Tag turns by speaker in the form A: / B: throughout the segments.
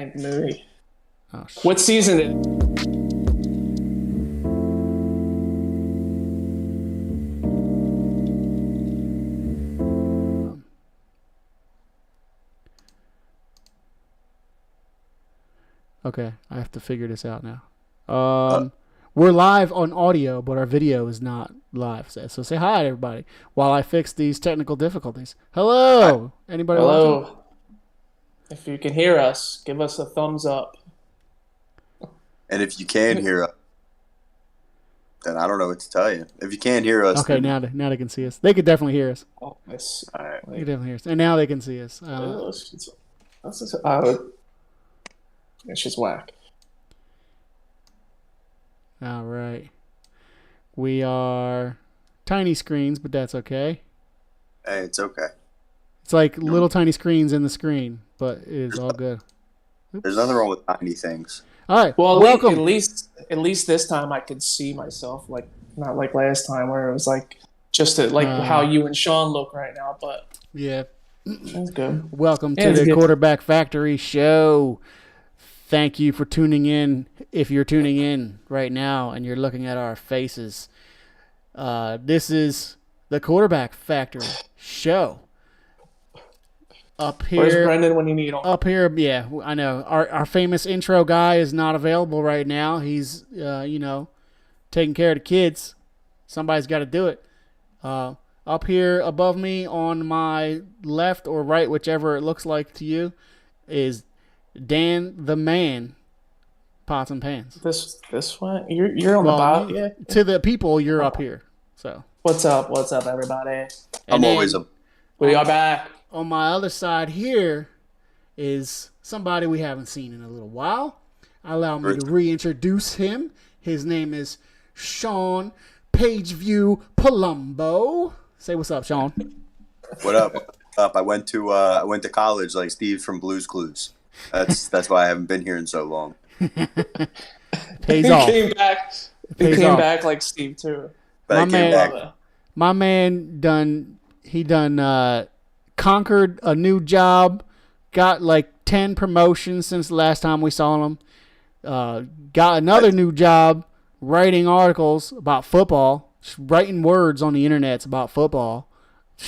A: Dang movie.
B: Oh, shit.
A: What season is it?
B: Okay, I have to figure this out now. We're live on audio, but our video is not live. So say hi, everybody, while I fix these technical difficulties. Hello, anybody watching?
A: Hello. If you can hear us, give us a thumbs up.
C: And if you can hear us, then I don't know what to tell you. If you can't hear us,
B: Okay, now they can see us. They could definitely hear us.
A: Oh, nice.
C: all right.
B: They could definitely hear us, and now they can see us.
A: It's just whack.
B: All right, we are tiny screens, but that's okay.
C: Hey, it's okay.
B: It's like little tiny screens in the screen, but it is all good. Oops.
C: There's nothing wrong with tiny things.
B: All right,
A: Well,
B: welcome.
A: at least this time I could see myself, like not like last time where it was like just how you and Sean look right now. But
B: Yeah.
A: that's good.
B: Welcome
A: Yeah,
B: to
A: it's
B: the
A: good.
B: Quarterback Factory Show. Thank you for tuning in. If you're tuning in right now and you're looking at our faces, this is the Quarterback Factory Show. Up
A: Where's
B: here,
A: Brendan when you need him?
B: up here, yeah, I know. Our famous intro guy is not available right now. He's, taking care of the kids. Somebody's got to do it. Up here above me on my left or right, whichever it looks like to you, is Dan the Man, Pots and Pans.
A: This one, you're on the
B: Well,
A: bottom. Yeah.
B: To the people, you're up here. So
A: What's up? What's up, everybody?
B: And
C: I'm
B: then
C: always a.
A: We are back.
B: on my other side here is somebody we haven't seen in a little while. Allow me to reintroduce him. His name is Sean Pageview Palumbo. Say what's up, Sean.
C: What up? What's up? I went to college like Steve from Blue's Clues. That's why I haven't been here in so long.
B: Pays
A: He
B: off.
A: came back. He
B: Pays
A: came
B: off.
A: back like Steve too.
C: But
B: My
C: I came
B: man-
C: back.
B: My man done conquered a new job, got like 10 promotions since the last time we saw him. Got another new job writing articles about football, writing words on the internet about football,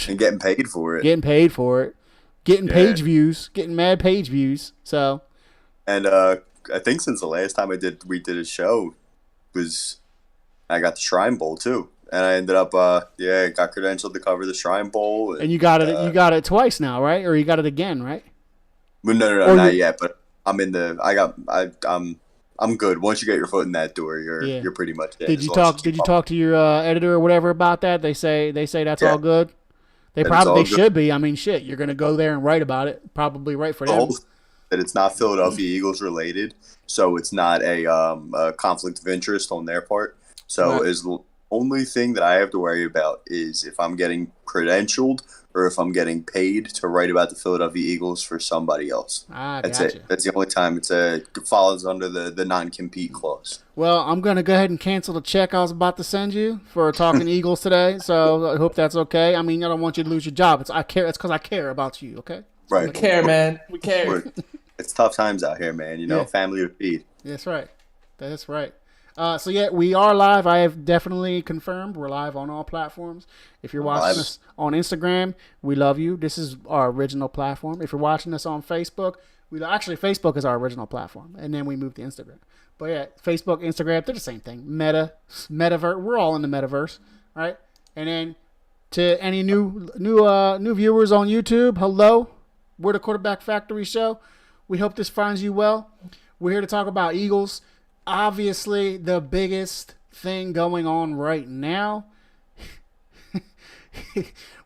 C: And getting paid for it.
B: getting paid for it, getting
C: Yeah.
B: page views, getting mad page views. So
C: And I think since the last time we did a show I got the Shrine Bowl too. And I ended up got credentialed to cover the Shrine Bowl.
B: and you got it twice now, right? Or you got it again, right?
C: Well, no,
B: Or
C: not
B: you-
C: yet. But I'm good. Once you get your foot in that door, you're pretty much in.
B: Did
C: as
B: you
C: long as
B: talk?
C: keep
B: Did you
C: up.
B: talk to your editor or whatever about that? They say that's
C: Yeah.
B: all good. They
C: That it's
B: probably
C: all
B: they
C: good.
B: should be. I mean, shit, you're gonna go there and write about it. Probably write for them.
C: Both, that it's not Philadelphia Eagles related, so it's not a conflict of interest on their part. So
B: Right.
C: is the only thing that I have to worry about is if I'm getting credentialed or if I'm getting paid to write about the Philadelphia Eagles for somebody else. That's
B: Gotcha.
C: it. That's the only time it falls under the non-compete clause.
B: Well, I'm gonna go ahead and cancel the check I was about to send you for talking Eagles today. So I hope that's okay. I mean, I don't want you to lose your job. It's because I care about you. Okay.
C: Right.
A: We care, man. We care.
C: It's tough times out here, man.
B: Yeah.
C: Family to feed.
B: That's right. That's right. So yeah, we are live. I have definitely confirmed we're live on all platforms. If you're watching
C: Live.
B: us on Instagram, we love you. This is our original platform. If you're watching us on Facebook, Facebook is our original platform, and then we moved to Instagram. But yeah, Facebook, Instagram, they're the same thing. Metaverse. We're all in the metaverse, right? And then to any new viewers on YouTube, hello. We're the Quarterback Factory Show. We hope this finds you well. We're here to talk about Eagles. Obviously, the biggest thing going on right now.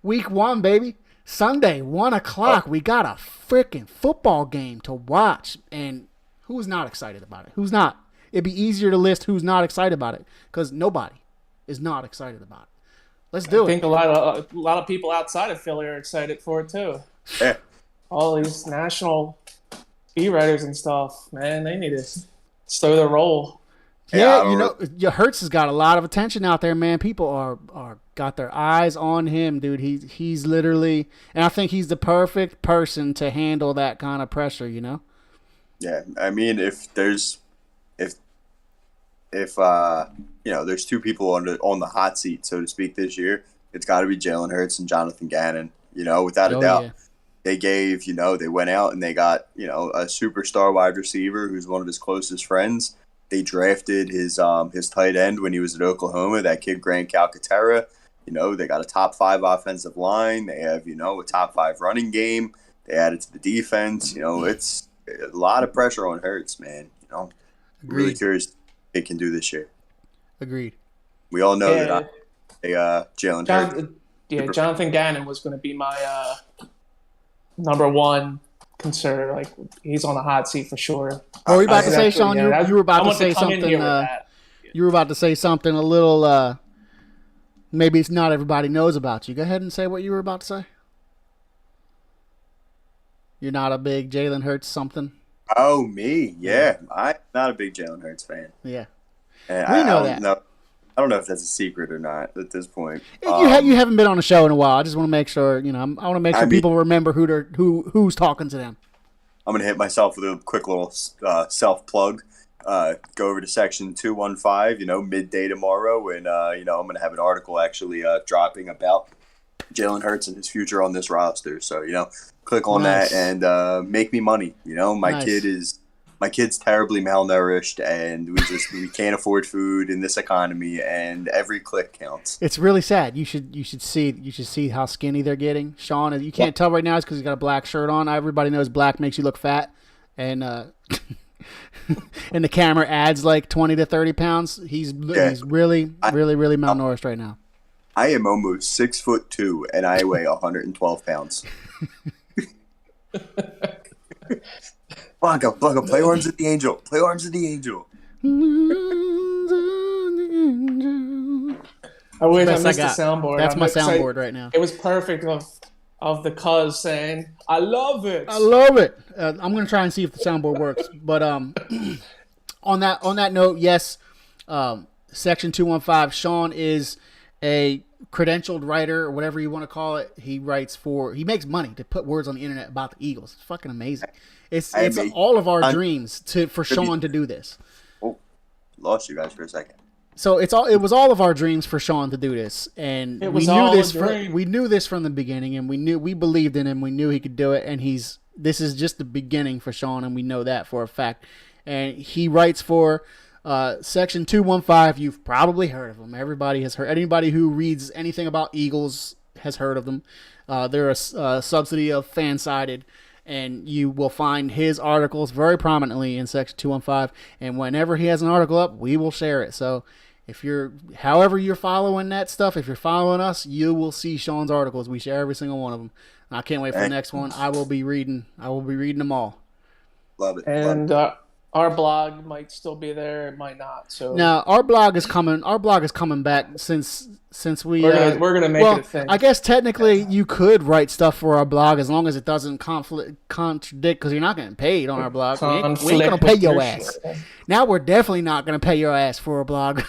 B: Week 1, baby. Sunday, 1 o'clock. We got a freaking football game to watch. And who's not excited about it? Who's not? It'd be easier to list who's not excited about it because nobody is not excited about it. Let's do
A: I think
B: it.
A: a lot of people outside of Philly are excited for it too.
C: Yeah.
A: All these national beat writers and stuff, man, they need to slow their roll.
B: Yeah,
C: Yeah,
B: Hurts has got a lot of attention out there, man. People are got their eyes on him, dude. He's literally, and I think he's the perfect person to handle that kind of pressure,
C: Yeah, I mean, if there's two people on the hot seat, so to speak, this year, it's got to be Jalen Hurts and Jonathan Gannon. Without a
B: Oh
C: doubt.
B: yeah,
C: They went out and they got, a superstar wide receiver who's one of his closest friends. They drafted his tight end when he was at Oklahoma, that kid Grant Calcaterra. They got a top 5 offensive line. They have, a top 5 running game. They added to the defense. It's a lot of pressure on Hurts, man. I'm really
B: agreed.
C: curious what they can do this year.
B: Agreed.
C: We all know that
A: Yeah,
C: Jalen Hurts.
A: Jonathan Gannon was going to be my number one concern. Like he's on the hot seat for sure.
B: What were you about to say,
A: Exactly,
B: Sean?
A: yeah.
B: You were about
A: I
B: to
A: want
B: say
A: come in
B: something.
A: here with that.
B: You were about to say something a little. Maybe it's not everybody knows about you. Go ahead and say what you were about to say. You're not a big Jalen Hurts something.
C: Oh, me? Yeah. I'm not a big Jalen Hurts fan.
B: Yeah,
C: And
B: we
C: I
B: know
C: don't
B: that.
C: know. I don't know if that's a secret or not at this point.
B: You haven't been on a show in a while. I just want to make sure. I want to make sure
C: mean,
B: people remember who's talking to them.
C: I'm going to hit myself with a quick little self plug. Go over to section 215, midday tomorrow. And, I'm going to have an article actually dropping about Jalen Hurts and his future on this roster. So, click on
B: Nice.
C: that and make me money.
B: Nice.
C: My kid's terribly malnourished, and we can't afford food in this economy, and every click counts.
B: It's really sad. You should see how skinny they're getting. Sean, you can't tell right now, it's because he's got a black shirt on. Everybody knows black makes you look fat, and and the camera adds like 20 to 30 pounds. He's really malnourished right now.
C: I am almost 6'2", and I weigh 112 pounds. Blanca, play Arms of the Angel. Play Arms of the Angel.
A: I wish I
B: Best
A: missed the
B: got.
A: soundboard.
B: That's
A: I'm
B: my
A: excited.
B: soundboard right now.
A: It was perfect of the cuz saying, "I love it."
B: I love it. I'm gonna try and see if the soundboard works. But on that note, yes, Section 215. Sean is a credentialed writer or whatever you want to call it. He makes money to put words on the internet about the Eagles. It's fucking amazing. It's all of our dreams for Sean to do this.
C: Oh, lost you guys for a second.
B: So it was all of our dreams for Sean to do this, and
A: It was all a
B: we
A: dream.
B: knew this from the beginning, and we believed in him. We knew he could do it, and this is just the beginning for Sean, and we know that for a fact. And he writes for Section 215. You've probably heard of him. Everybody has heard. Anybody who reads anything about Eagles has heard of them. They're a subsidy of Fansided. And you will find his articles very prominently in Section 215. And whenever he has an article up, we will share it. So however you're following that stuff, if you're following us, you will see Sean's articles. We share every single one of them. And I can't wait for the next one. I will be reading them all.
C: Love it.
A: And our blog might still be there. It might not. So
B: Now our blog is coming. Our blog is coming back since we.
A: we're gonna make it a thing.
B: I guess technically you could write stuff for our blog as long as it doesn't contradict, because you're not getting paid on our blog. We ain't gonna pay your ass. Now we're definitely not gonna pay your ass for a blog.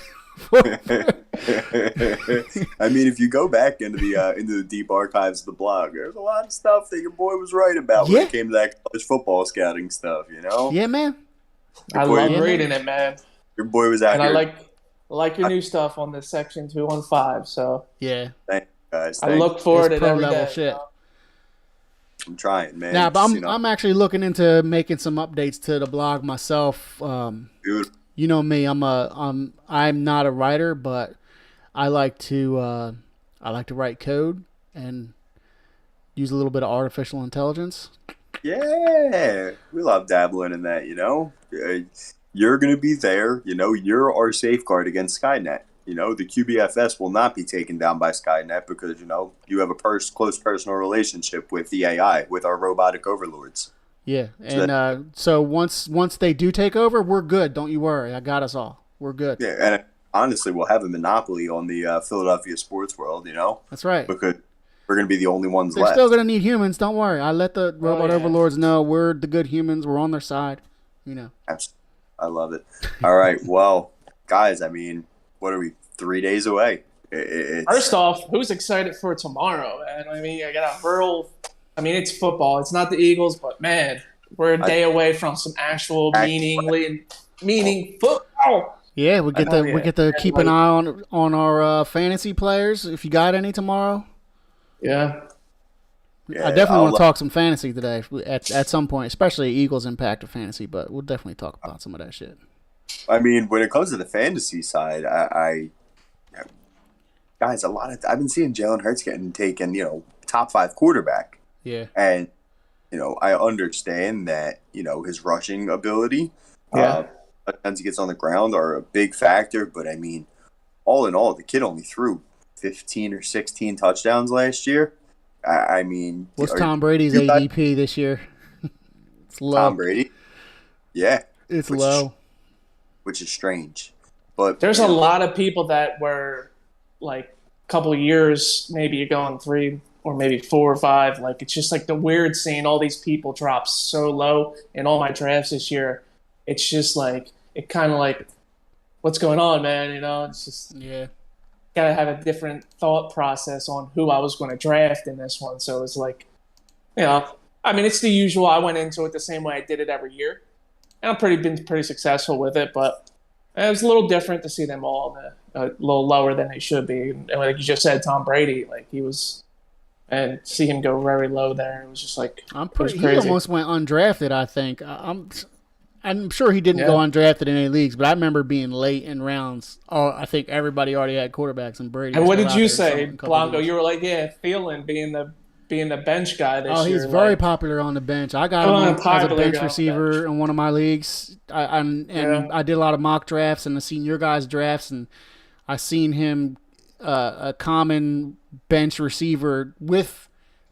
C: I mean, if you go back into the deep archives of the blog, there's a lot of stuff that your boy was right about when it came to that college football scouting stuff.
B: Yeah, man.
A: I love reading it, man.
C: Your boy was out
A: And
C: here.
A: I like your new stuff on this Section 215. So
B: Yeah.
C: Thank you guys.
A: I look forward to
B: It's
A: it
B: pro
A: every
B: level
A: day.
B: shit.
C: I'm trying, man.
B: Now, but
C: Just,
B: I'm actually looking into making some updates to the blog myself.
C: dude,
B: You know me, I'm not a writer, but I like to write code and use a little bit of artificial intelligence.
C: yeah, we love dabbling in that. You're gonna be there. You're our safeguard against Skynet. The QBFS will not be taken down by Skynet because you have a close personal relationship with the AI, with our robotic overlords.
B: Yeah, and so once they do take over, we're good. Don't you worry. I got us all. We're good.
C: Yeah, and honestly, we'll have a monopoly on the Philadelphia sports world.
B: That's right.
C: Because we're going to be the only ones
B: They're
C: left.
B: still going to need humans. Don't worry. I let the robot
A: yeah.
B: overlords know we're the good humans. We're on their side.
C: Absolutely. I love it. All right. Well, guys, I mean, what are we, 3 days away?
A: First off, who's excited for tomorrow, man? I mean, it's football. It's not the Eagles, but man, we're a day away from some actual meaning football.
B: Yeah, we get to keep an eye on our fantasy players. If you got any tomorrow.
A: Yeah.
B: I definitely want to talk some fantasy today at some point, especially Eagles' impact of fantasy. But we'll definitely talk about some of that shit.
C: I mean, when it comes to the fantasy side, guys, I've been seeing Jalen Hurts getting taken, top 5 quarterback.
B: Yeah.
C: And, I understand that, his rushing ability, sometimes he gets on the ground are a big factor. But I mean, all in all, the kid only threw 15 or 16 touchdowns last year. I mean,
B: what's Tom Brady's ADP this year? It's low.
C: Tom Brady, yeah,
B: it's low,
C: which is strange. But
A: there's a lot of people that were like a couple of years, maybe you're going 3 or maybe 4 or 5. Like it's just like the weird seeing all these people drop so low in all my drafts this year. It's just like it kind of like, what's going on, man? It's just gotta have a different thought process on who I was going to draft in this one. So it's like, I mean, it's the usual. I went into it the same way I did it every year, and I've been pretty successful with it. But it was a little different to see them all a little lower than they should be. And like you just said, Tom Brady, like he was, and see him go very low there. It was just like
B: he almost went undrafted. I think I'm sure he didn't go undrafted in any leagues, but I remember being late in rounds. Oh, I think everybody already had quarterbacks and Brady.
A: And what did you say, Blanco? You were like, Thielen being the bench guy this year.
B: Oh, he's very popular on the bench. I got him as a bench receiver in one of my leagues. I did a lot of mock drafts and I seen your guys' drafts, and I seen him a common bench receiver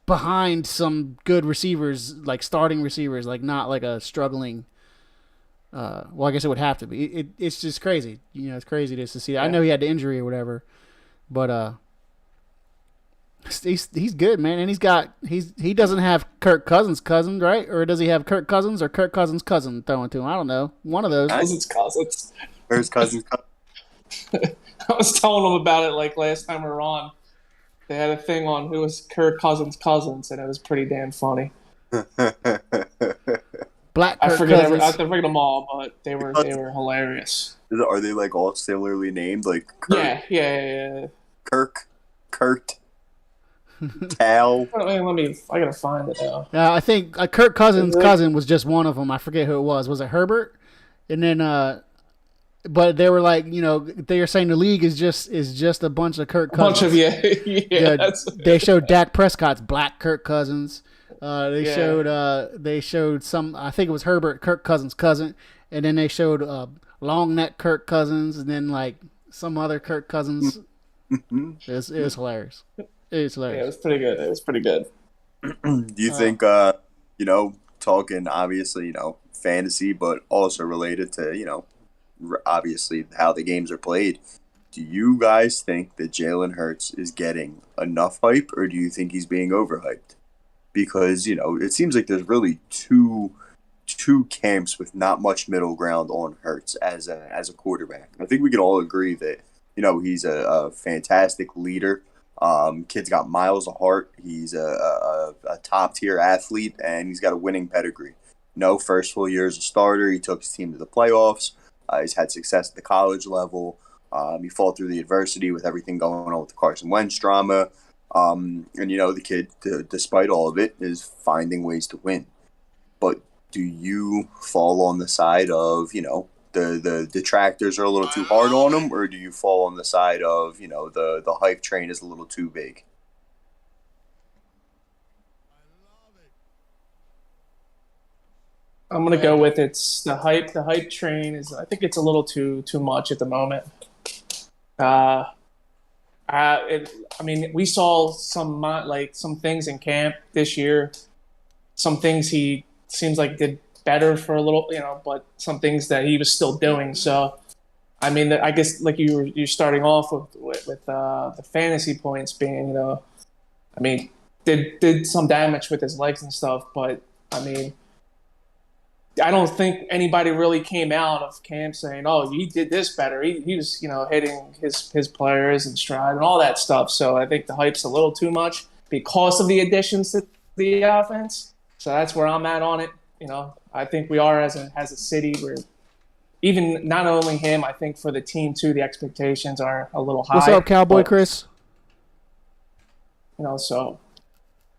B: behind some good receivers, like starting receivers, like not like a struggling. Well, I guess it would have to be. It's just crazy. It's crazy just to see that. I know he had the injury or whatever, but he's good, man. And he doesn't have Kirk Cousins' cousin, right? Or does he have Kirk Cousins or Kirk Cousins' cousin throwing to him? I don't know. One of those.
A: Cousins.
C: Where's Cousins?
A: I was telling them about it like last time we were on. They had a thing on who was Kirk Cousins' cousins, and it was pretty damn funny.
B: Black Kirk
A: I forget them all, but they were hilarious.
C: Are they like all similarly named? Like Kirk,
A: yeah.
C: Kirk, Kurt, Tal.
A: I gotta find it now.
B: Yeah, I think Kirk Cousins' cousin was just one of them. I forget who it was. Was it Herbert? And then, but they were like, they were saying the league is just a bunch of Kirk Cousins. They showed Dak Prescott's Black Kirk Cousins. They showed some. I think it was Herbert, Kirk Cousins' cousin, and then they showed long neck Kirk Cousins, and then like some other Kirk Cousins. It was hilarious. It was hilarious.
A: Yeah, it was pretty good.
C: Do you think, talking obviously, fantasy, but also related to, obviously how the games are played. Do you guys think that Jalen Hurts is getting enough hype, or do you think he's being overhyped? Because, it seems like there's really two camps with not much middle ground on Hurts as a quarterback. I think we can all agree that, he's a fantastic leader. Kid's got miles of heart. He's a top-tier athlete, and he's got a winning pedigree. First full year as a starter, he took his team to the playoffs. He's had success at the college level. He fought through the adversity with everything going on with the Carson Wentz drama. And, the kid, despite all of it, is finding ways to win. But do you fall on the side of, the detractors are a little too hard on him, or do you fall on the side of, the hype train is a little too big?
A: I'm gonna go with it's the hype. The hype train is. I think it's a little too much at the moment. We saw some things in camp this year. Some things he seems like did better for a little, but some things that he was still doing. So, I guess like you're starting off with the fantasy points being, did some damage with his legs and stuff, but I don't think anybody really came out of camp saying, "Oh, he did this better." He was, hitting his players and stride and all that stuff. So I think the hype's a little too much because of the additions to the offense. So that's where I'm at on it. I think we are as a city. We're even not only him. I think for the team too, the expectations are a little high.
B: What's up, Cowboy
A: but,
B: Chris?
A: So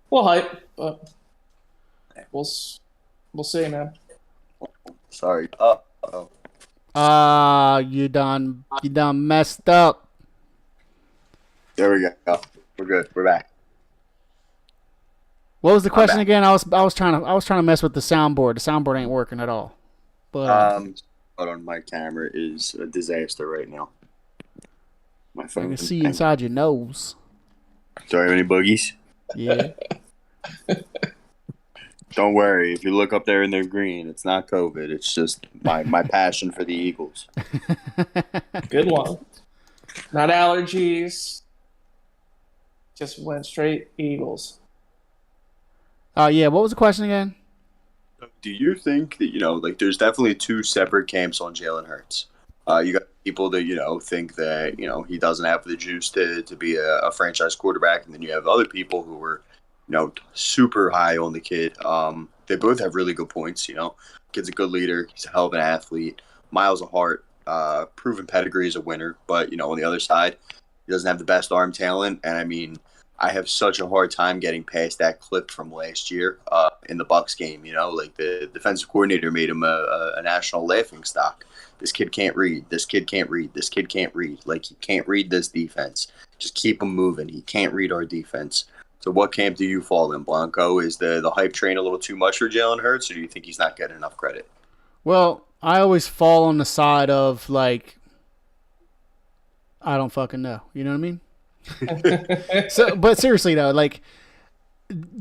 A: we'll hype, but we'll see, man.
C: Sorry.
B: You done messed up.
C: There we go. We're good. We're back.
B: What was the question again? I was trying to mess with the soundboard. The soundboard ain't working at all. But
C: hold on, my camera is a disaster right now. My phone.
B: I can see inside your nose.
C: Do I have any boogies?
B: Yeah.
C: Don't worry. If you look up there and they're green, it's not COVID. It's just my passion for the Eagles.
A: Good one. Not allergies. Just went straight Eagles.
B: Yeah. What was the question again?
C: Do you think that, there's definitely two separate camps on Jalen Hurts? You got people that, think that, he doesn't have the juice to be a franchise quarterback. And then you have other people who were, super high on the kid. They both have really good points, Kid's a good leader. He's a hell of an athlete. Miles of heart, proven pedigree as a winner. But, on the other side, he doesn't have the best arm talent. And, I mean, I have such a hard time getting past that clip from last year in the Bucs game. The defensive coordinator made him a national laughing stock. This kid can't read. This kid can't read. This kid can't read. He can't read this defense. Just keep him moving. He can't read our defense. So what camp do you fall in, Blanco? Is the hype train a little too much for Jalen Hurts, or do you think he's not getting enough credit?
B: Well, I always fall on the side of, I don't fucking know. You know what I mean? But seriously though,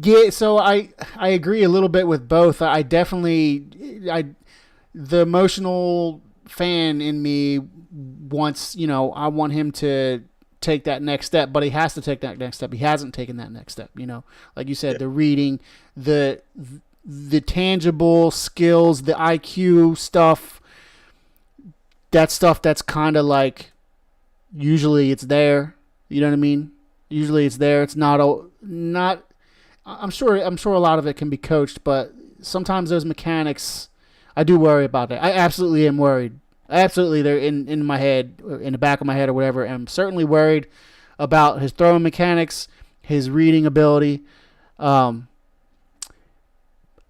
B: yeah. So I agree a little bit with both. The emotional fan in me wants, I want him to take that next step, but he has to take that next step. He hasn't taken that next step. Like you said, yeah. The reading, the tangible skills, the IQ stuff. That stuff that's kind of usually it's there. You know what I mean? Usually it's there. It's not. I'm sure a lot of it can be coached, but sometimes those mechanics, I do worry about that. I absolutely am worried. Absolutely, they're in my head, in the back of my head or whatever. I'm certainly worried about his throwing mechanics, his reading ability. And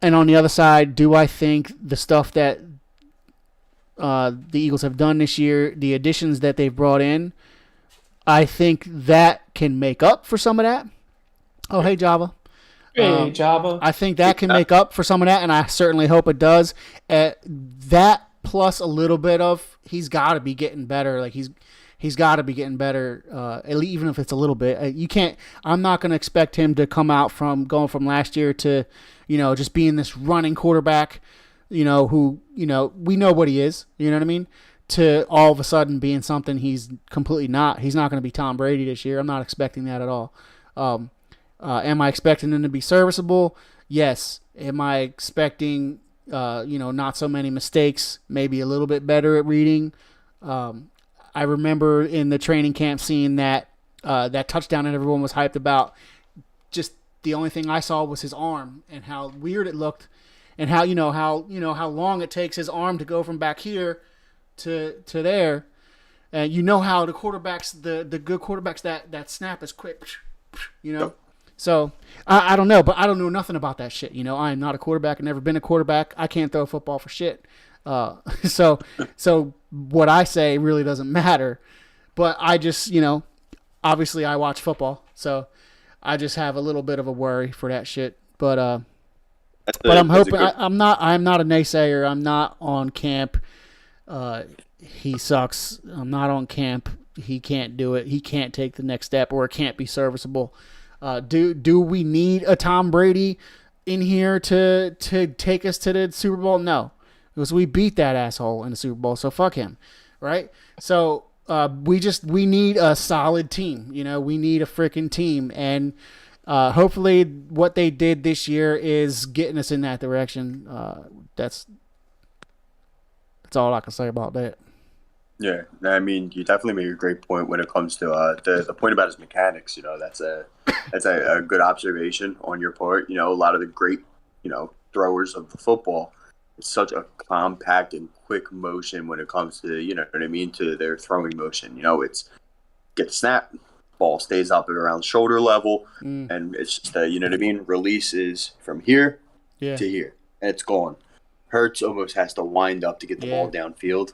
B: on the other side, do I think the stuff that the Eagles have done this year, the additions that they've brought in, I think that can make up for some of that. Oh, hey, Java.
A: Hey, Java.
B: I think that can make up for some of that, and I certainly hope it does. That plus a little bit of he's got to be getting better. He's got to be getting better, even if it's a little bit. You can't. I'm not going to expect him to come out from going from last year to, just being this running quarterback. Who we know what he is. You know what I mean? To all of a sudden being something he's completely not. He's not going to be Tom Brady this year. I'm not expecting that at all. Am I expecting him to be serviceable? Yes. Am I expecting, not so many mistakes, maybe a little bit better at reading? I remember in the training camp seeing that touchdown that everyone was hyped about. Just the only thing I saw was his arm and how weird it looked, and how how long it takes his arm to go from back here to there, and how the quarterbacks, the good quarterbacks, that snap is quick, So I don't know, but I don't know nothing about that shit. I am not a quarterback. I've never been a quarterback. I can't throw a football for shit. So what I say really doesn't matter. But I just obviously I watch football, so I just have a little bit of a worry for that shit. But I'm hoping. I'm not a naysayer. I'm not on camp. He sucks. I'm not on camp. He can't do it. He can't take the next step, or it can't be serviceable. Do we need a Tom Brady in here to take us to the Super Bowl? No, because we beat that asshole in the Super Bowl. So fuck him, right? So we need a solid team. We need a freaking team, and hopefully what they did this year is getting us in that direction. That's all I can say about that.
C: Yeah, I mean, you definitely make a great point when it comes to the point about his mechanics. That's a good observation on your part. A lot of the great throwers of the football. It's such a compact and quick motion when it comes to, you know what I mean, to their throwing motion. You know, it's get snap, ball stays up at around shoulder level, and it's just, you know what I mean, releases from here to here, and it's gone. Hurts almost has to wind up to get the ball downfield.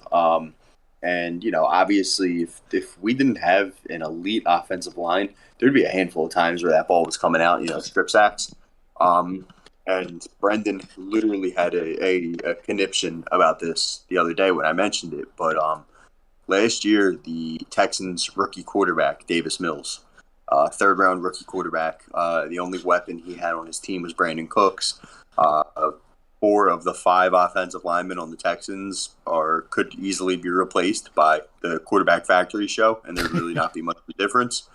C: And, you know, obviously, if we didn't have an elite offensive line, there'd be a handful of times where that ball was coming out, you know, strip sacks. And Brendan literally had a conniption about this the other day when I mentioned it. But last year, the Texans' rookie quarterback, Davis Mills, third-round rookie quarterback, the only weapon he had on his team was Brandon Cooks. 4 of the 5 offensive linemen on the Texans could easily be replaced by the quarterback factory show, and there'd really not be much of a difference.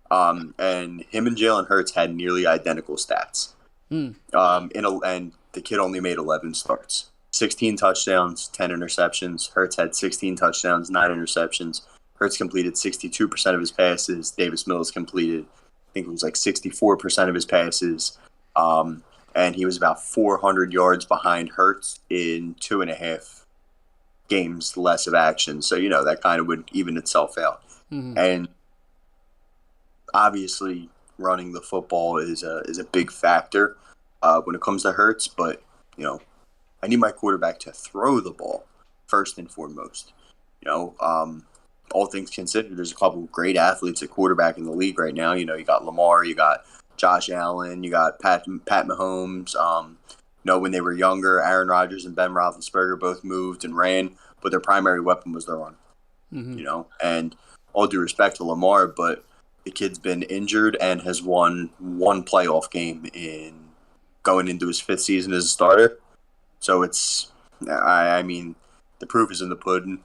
C: And him and Jalen Hurts had nearly identical stats. And the kid only made 11 starts. 16 touchdowns, 10 interceptions. Hurts had 16 touchdowns, 9 interceptions. Hurts completed 62% of his passes. Davis Mills completed, I think it was like 64% of his passes. And he was about 400 yards behind Hurts in 2.5 games less of action. So, you know, that kind of would even itself out. And obviously running the football is a big factor when it comes to Hurts. But, you know, I need my quarterback to throw the ball first and foremost. You know, all things considered, there's a couple of great athletes at quarterback in the league right now. You know, you got Lamar, you got Josh Allen, you got Pat Mahomes. You know, when they were younger, Aaron Rodgers and Ben Roethlisberger both moved and ran, but their primary weapon was their run. You know, and all due respect to Lamar, but the kid's been injured and has won 1 playoff game in going into his 5th season as a starter. So it's, I mean, the proof is in the pudding.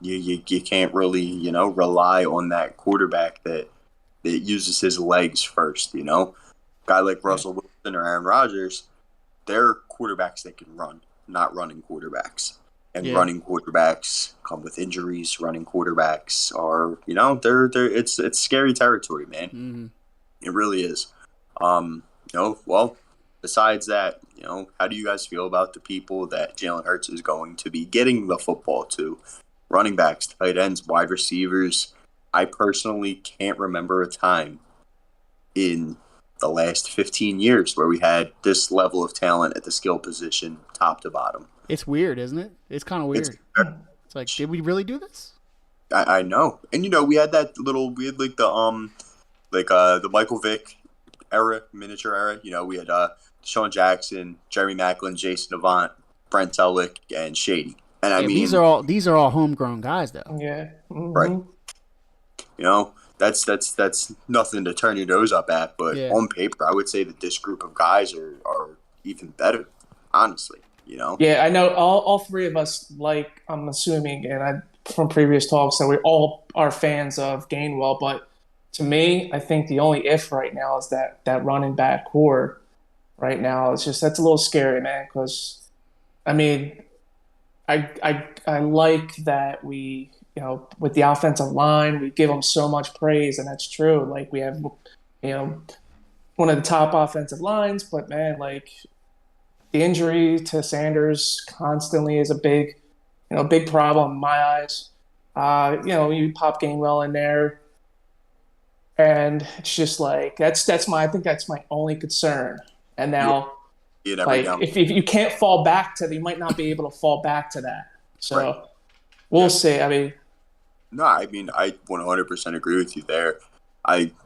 C: You can't really, you know, rely on that quarterback that uses his legs first, you know. Guy like Russell Wilson or Aaron Rodgers, they're quarterbacks that can run, not running quarterbacks. And running quarterbacks come with injuries. Running quarterbacks are, you know, it's scary territory, man. It really is. You know, well, besides that, you know, how do you guys feel about the people that Jalen Hurts is going to be getting the football to? Running backs, tight ends, wide receivers. I personally can't remember a time in the last 15 years where we had this level of talent at the skill position, top to bottom.
B: It's weird, isn't it? It's kind of weird. It's like, did we really do this?
C: I know. And, you know, we had like the Michael Vick era, miniature era. You know, we had Deshaun Jackson, Jeremy Maclin, Jason Avant, Brent Selleck, and Shady. And I mean,
B: these are all homegrown guys, though.
A: Yeah.
C: Right. You know, that's nothing to turn your nose up at, but on paper, I would say that this group of guys are even better, honestly, you know?
A: Yeah, I know all 3 of us, like, I'm assuming, and from previous talks, that we all are fans of Gainwell, but to me, I think the only if right now is that running back core right now. It's just, that's a little scary, man, because, I mean, I like that we, you know, with the offensive line, we give them so much praise, and that's true. Like, we have, you know, one of the top offensive lines, but, man, like, the injury to Sanders constantly is a big problem in my eyes. You know, you pop Gainwell in there, and it's just like, I think that's my only concern. And now, like, if you can't fall back to that, you might not be able to fall back to that. So we'll see. I mean,
C: no, I mean, I 100% agree with you there.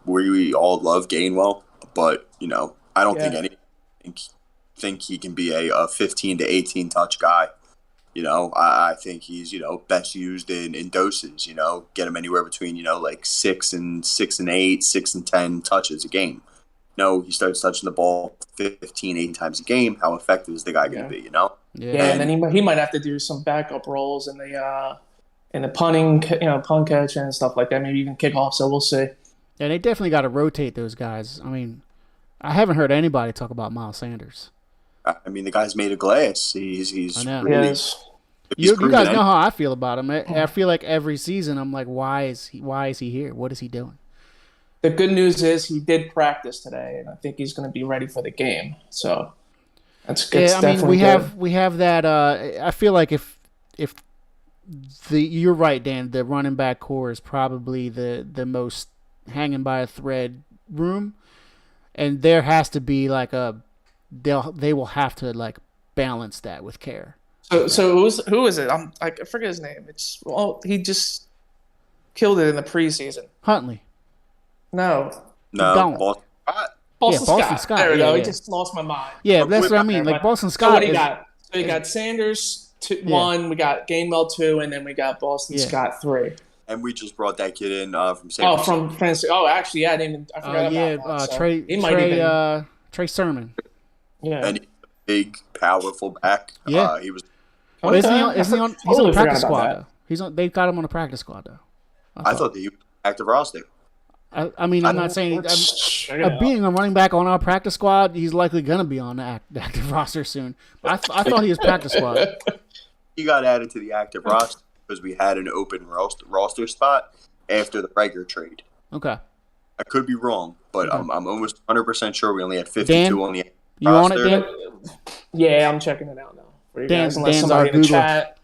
C: We all love Gainwell, but, you know, I don't think anyone think he can be a 15 to 18 touch guy. You know, I think he's, you know, best used in doses, you know, get him anywhere between, you know, like 6 and 8, 6 and 10 touches a game. No, he starts touching the ball 15, 18 times a game. How effective is the guy going to be, you know?
A: Yeah, and then he might have to do some backup roles in the punting, you know, punt catch and stuff like that. Maybe even kickoff. So we'll see.
B: Yeah, they definitely got to rotate those guys. I mean, I haven't heard anybody talk about Miles Sanders.
C: I mean, the guy's made of glass. He's really.
A: Yes.
B: You guys know how I feel about him. I feel like every season I'm like, why is he here? What is he doing?
A: The good news is he did practice today, and I think he's going to be ready for the game. So
B: Yeah,
A: It's
B: I mean
A: definitely good.
B: we have that. I feel like if you're right, Dan. The running back core is probably the most hanging by a thread room, and there has to be like they will have to like balance that with care. I think
A: Who is it? I forget his name. It's well, he just killed it in the preseason.
B: Huntley,
A: No,
C: No,
B: don't.
C: Boston Scott
B: Yeah,
A: Boston
B: Boston
A: Scott.
B: Scott.
A: There we
B: Yeah,
A: go. He
B: yeah,
A: just lost my mind.
B: yeah.
C: from
B: That's what I
C: Whitmer.
B: mean.
A: There,
B: Like
A: but
B: Boston
A: so what
B: Scott
A: do you
B: is
A: got? So you
B: is
A: got Sanders two,
B: yeah,
A: one, we got Gainwell two, and then we got Boston
B: yeah.
A: Scott three.
C: And we just brought that kid in from San
A: Oh,
C: Francisco.
A: from France. Oh, actually, yeah, I forgot
B: Yeah,
A: about that. So
B: Trey
A: he might even,
B: Trey Sermon.
A: yeah.
C: And he's a big, powerful back.
B: Yeah.
C: He was.
B: But isn't he
A: Okay,
B: on? Isn't he on? He's on
A: totally
B: the
A: forgot
B: practice
A: about
B: squad
A: that.
B: though. He's on. They got him on the practice squad though.
C: I thought that he was active roster.
B: I mean, I'm
C: I-
B: not saying
A: Let's check it out.
B: being a running back on our practice squad, he's likely gonna be on the active roster soon. But I thought he was practice squad.
C: He got added to the active roster because we had an open roster spot after the Riker trade.
B: Okay,
C: I could be wrong, but
B: Okay.
C: I'm almost 100% sure we only had 52
B: Dan?
C: on the
B: you on it,
C: roster.
B: Dan?
A: Yeah, I'm checking it out now for you guys. Unless
B: Dan's
A: somebody
B: our
A: in the
B: Googler.
A: chat,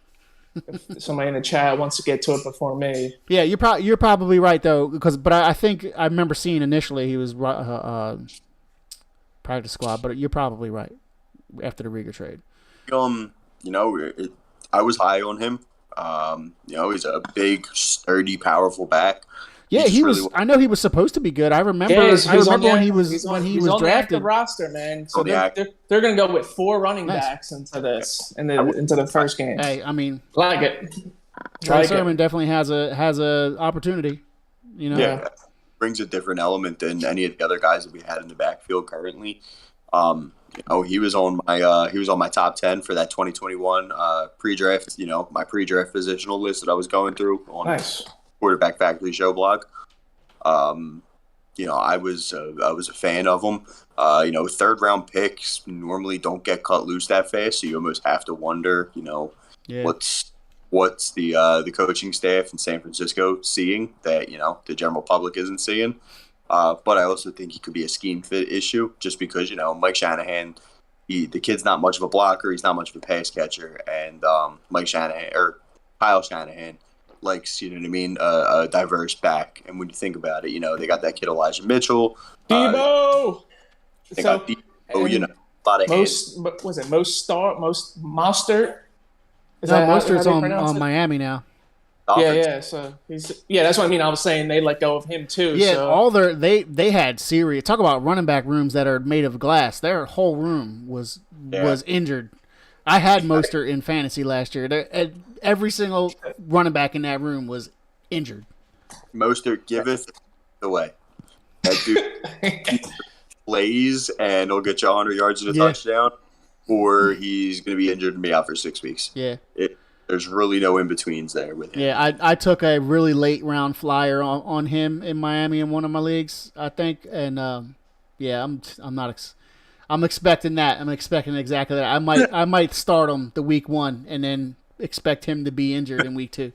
A: if somebody in the chat wants to get to it before me.
B: Yeah, you're probably right though, but I think I remember seeing initially he was practice squad, but you're probably right after the Rieger trade.
C: You know, I was high on him. You know, he's a big, sturdy, powerful back.
B: Yeah,
C: just
B: he
C: really
B: was. I know he was supposed to be good. I remember.
A: Yeah,
B: I remember when
A: the-
B: he was
A: he's
B: when
A: on-
B: he
A: he's
B: was
A: on the active
B: drafted.
A: roster, man. So
C: On the
A: they're going to go with 4 running
B: Nice.
A: backs into the first game.
B: Hey, I mean,
A: Like it.
B: Trey
A: Like
B: Sermon
A: it.
B: definitely has a opportunity. You know.
C: Yeah, brings a different element than any of the other guys that we had in the backfield currently. You know, he was on my top 10 for that 2021 pre-draft. You know, my pre-draft positional list that I was going through on
A: Nice.
C: Quarterback Factory show blog. You know, I was a fan of him. You know, 3rd-round picks normally don't get cut loose that fast, so you almost have to wonder, you know,
B: Yeah.
C: what's the coaching staff in San Francisco seeing that, you know, the general public isn't seeing. But I also think he could be a scheme fit issue just because, you know, Mike Shanahan, the kid's not much of a blocker. He's not much of a pass catcher. And Kyle Shanahan likes, you know what I mean, a diverse back. And when you think about it, you know, they got that kid Elijah Mitchell.
A: Debo!
C: They
A: So,
C: got Debo, you know, a lot of hands.
A: most Mostert? Is
B: No,
A: that how
B: Mostert's
A: they
B: on
A: pronounce it?
B: Miami now.
C: Dolphins.
A: Yeah. So that's what I mean. I was saying they let go of him too.
B: Yeah,
A: so.
B: all they had serious. Talk about running back rooms that are made of glass. Their whole room was injured. I had Mostert in fantasy last year. Every single running back in that room was injured.
C: Mostert giveth away. That dude plays and he'll get you 100 yards and a touchdown, or he's going to be injured and be out for 6 weeks.
B: Yeah.
C: There's really no in-betweens there with him.
B: Yeah, I took a really late round flyer on him in Miami in one of my leagues, I think, and I'm expecting that. I'm expecting exactly that. I might start him the week 1 and then expect him to be injured in week 2.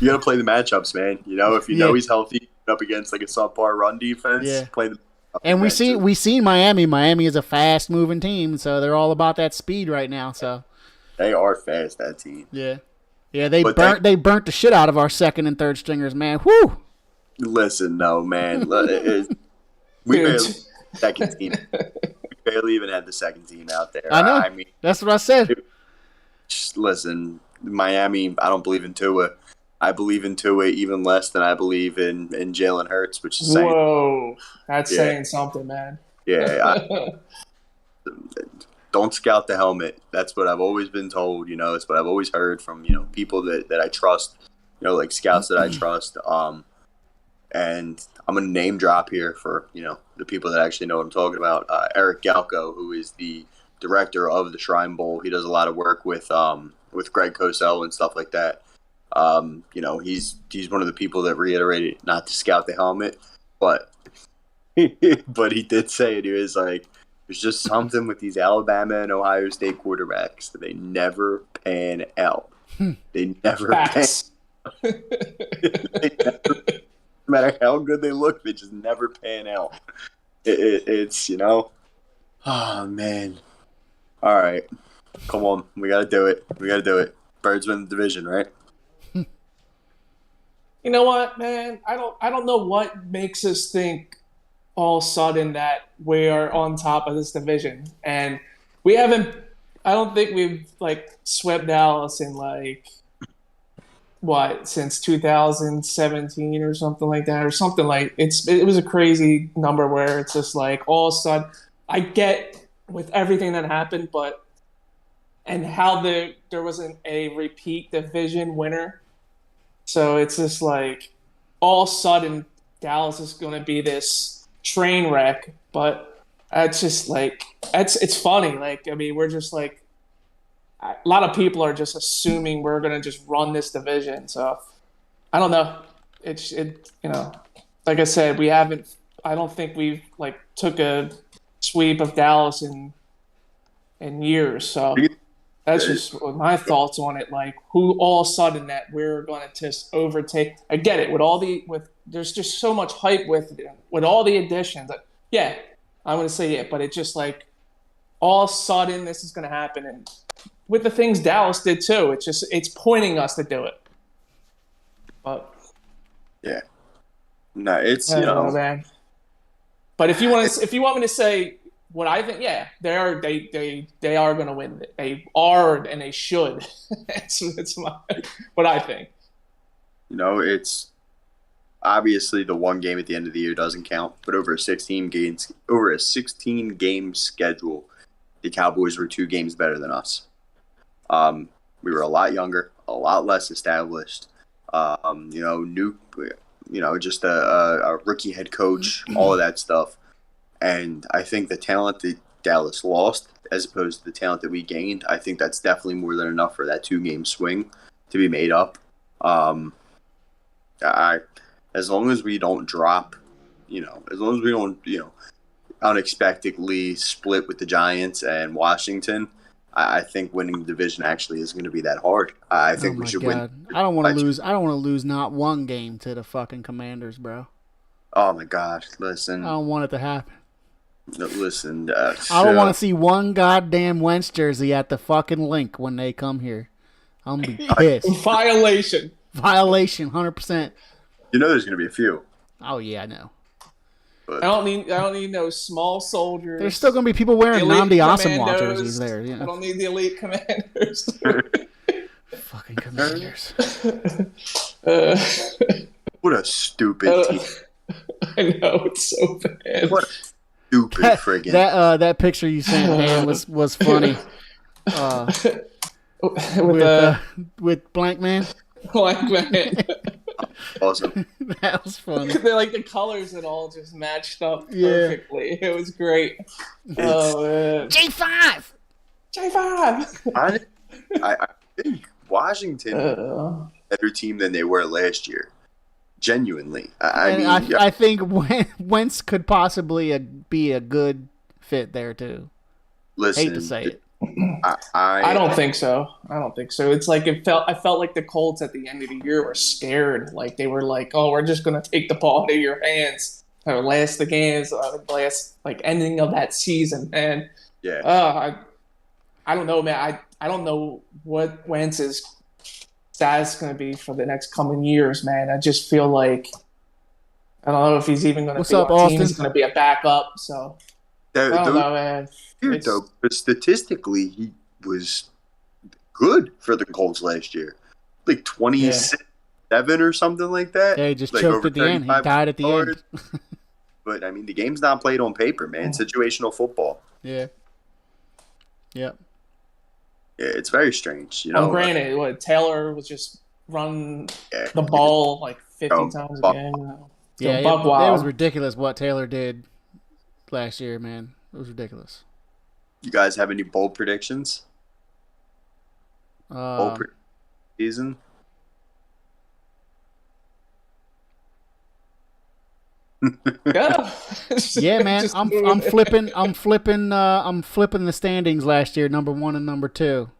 C: You got to play the matchups, man. You know, if you know he's healthy up against like a subpar run defense, play the.
B: And we seen Miami. Miami is a fast moving team, so they're all about that speed right now. So.
C: They are fast, that team.
B: Yeah, they burnt the shit out of our 2nd and 3rd stringers, man. Whoo!
C: Listen, no, man. We barely even had the 2nd team out there.
B: I know.
C: I mean,
B: that's what I said.
C: Listen, Miami. I don't believe in Tua. I believe in Tua even less than I believe in Jalen Hurts, which is saying.
A: Whoa, that's saying something, man.
C: Yeah. Don't scout the helmet. That's what I've always been told. You know, it's what I've always heard from, you know, people that I trust, you know, like scouts that I trust. And I'm going to name drop here for, you know, the people that actually know what I'm talking about. Eric Galco, who is the director of the Shrine Bowl. He does a lot of work with Greg Cosell and stuff like that. You know, he's one of the people that reiterated not to scout the helmet, but he did say it. He was like, there's just something with these Alabama and Ohio State quarterbacks that they never pan out. They never pan. No matter how good they look, they just never pan out. It's, you know, oh, man. All right, come on, we gotta do it. We gotta do it. Birds win the division, right?
A: You know what, man? I don't know what makes us think all of a sudden that we are on top of this division, and we haven't. I don't think we've like swept Dallas in like what since 2017 or something like that, or something like it was a crazy number where it's just like all of a sudden. I get with everything that happened, but and how there wasn't a repeat division winner. So it's just like all of a sudden Dallas is going to be this train wreck, but it's just like it's funny. Like I mean, we're just like a lot of people are just assuming we're going to just run this division. So I don't know. Like I said, we haven't. I don't think we've like took a sweep of Dallas in years. So that's just my thoughts on it. Like, who all of a sudden that we're going to just overtake? I get it with there's just so much hype with all the additions. Yeah, I'm going to say it, but it's just like all of a sudden this is going to happen, and with the things Dallas did too, it's pointing us to do it. But
C: Yeah. No, it's
A: I don't know, man. But if you want me to say what I think, yeah, they are going to win. They are and they should. It's what I think.
C: It's obviously the one game at the end of the year doesn't count, but over a 16 game schedule, the Cowboys were 2 games better than us. We were a lot younger, a lot less established. Just a rookie head coach, all of that stuff. And I think the talent that Dallas lost, as opposed to the talent that we gained, I think that's definitely more than enough for that 2-game swing to be made up. As long as we don't drop, as long as we don't, unexpectedly split with the Giants and Washington, I think winning the division actually isn't going to be that hard. I think we should win.
B: I don't want to lose. I don't want to lose not one game to the fucking Commanders, bro.
C: Oh my God! Listen,
B: I don't want it to happen.
C: Listen,
B: I don't want to see one goddamn Wentz jersey at the fucking link when they come here. I'm gonna be pissed.
A: Violation,
B: 100%.
C: There's going to be a few.
B: Oh yeah, I know.
C: But
A: I don't need no small soldiers.
B: There's still gonna be people wearing Namdi Asamoah jerseys there.
A: I don't need the elite commanders.
B: Fucking Commanders.
C: What a stupid team.
A: I know, it's so bad.
C: What a stupid friggin'.
B: That picture you sent, Dan, was funny. With Blank Man.
A: Blank Man.
C: Awesome.
B: That was funny.
A: They're like the colors and all just matched up perfectly. Yeah. It was great. Oh man.
B: J5.
C: I think Washington is a better team than they were last year. Genuinely.
B: I think Wentz could possibly be a good fit there too.
C: Listen,
B: hate to say it.
A: I don't think so. It's like I felt like the Colts at the end of the year were scared. Like they were like, "Oh, we're just gonna take the ball out of your hands." Or last the games, last like ending of that season, and
C: yeah.
A: I don't know, man. I don't know what Wentz's status is going to be for the next coming years, man. I just feel like I don't know if he's even going to be on a team. He's going to be a backup. So I don't know, man.
C: Dude, though, but statistically, he was good for the Colts last year. Like 27 or something like that.
B: Yeah, he just
C: like
B: choked at the end. He died at the end.
C: But, I mean, the game's not played on paper, man. Situational football.
B: Yeah. Yep.
C: Yeah, it's very strange.
A: Granted, Taylor was just run the ball like 50 times a game.
B: Yeah, it was ridiculous what Taylor did last year, man. It was ridiculous.
C: You guys have any bold predictions? Season?
B: Yeah, man. I'm flipping the standings last year, number 1 and number 2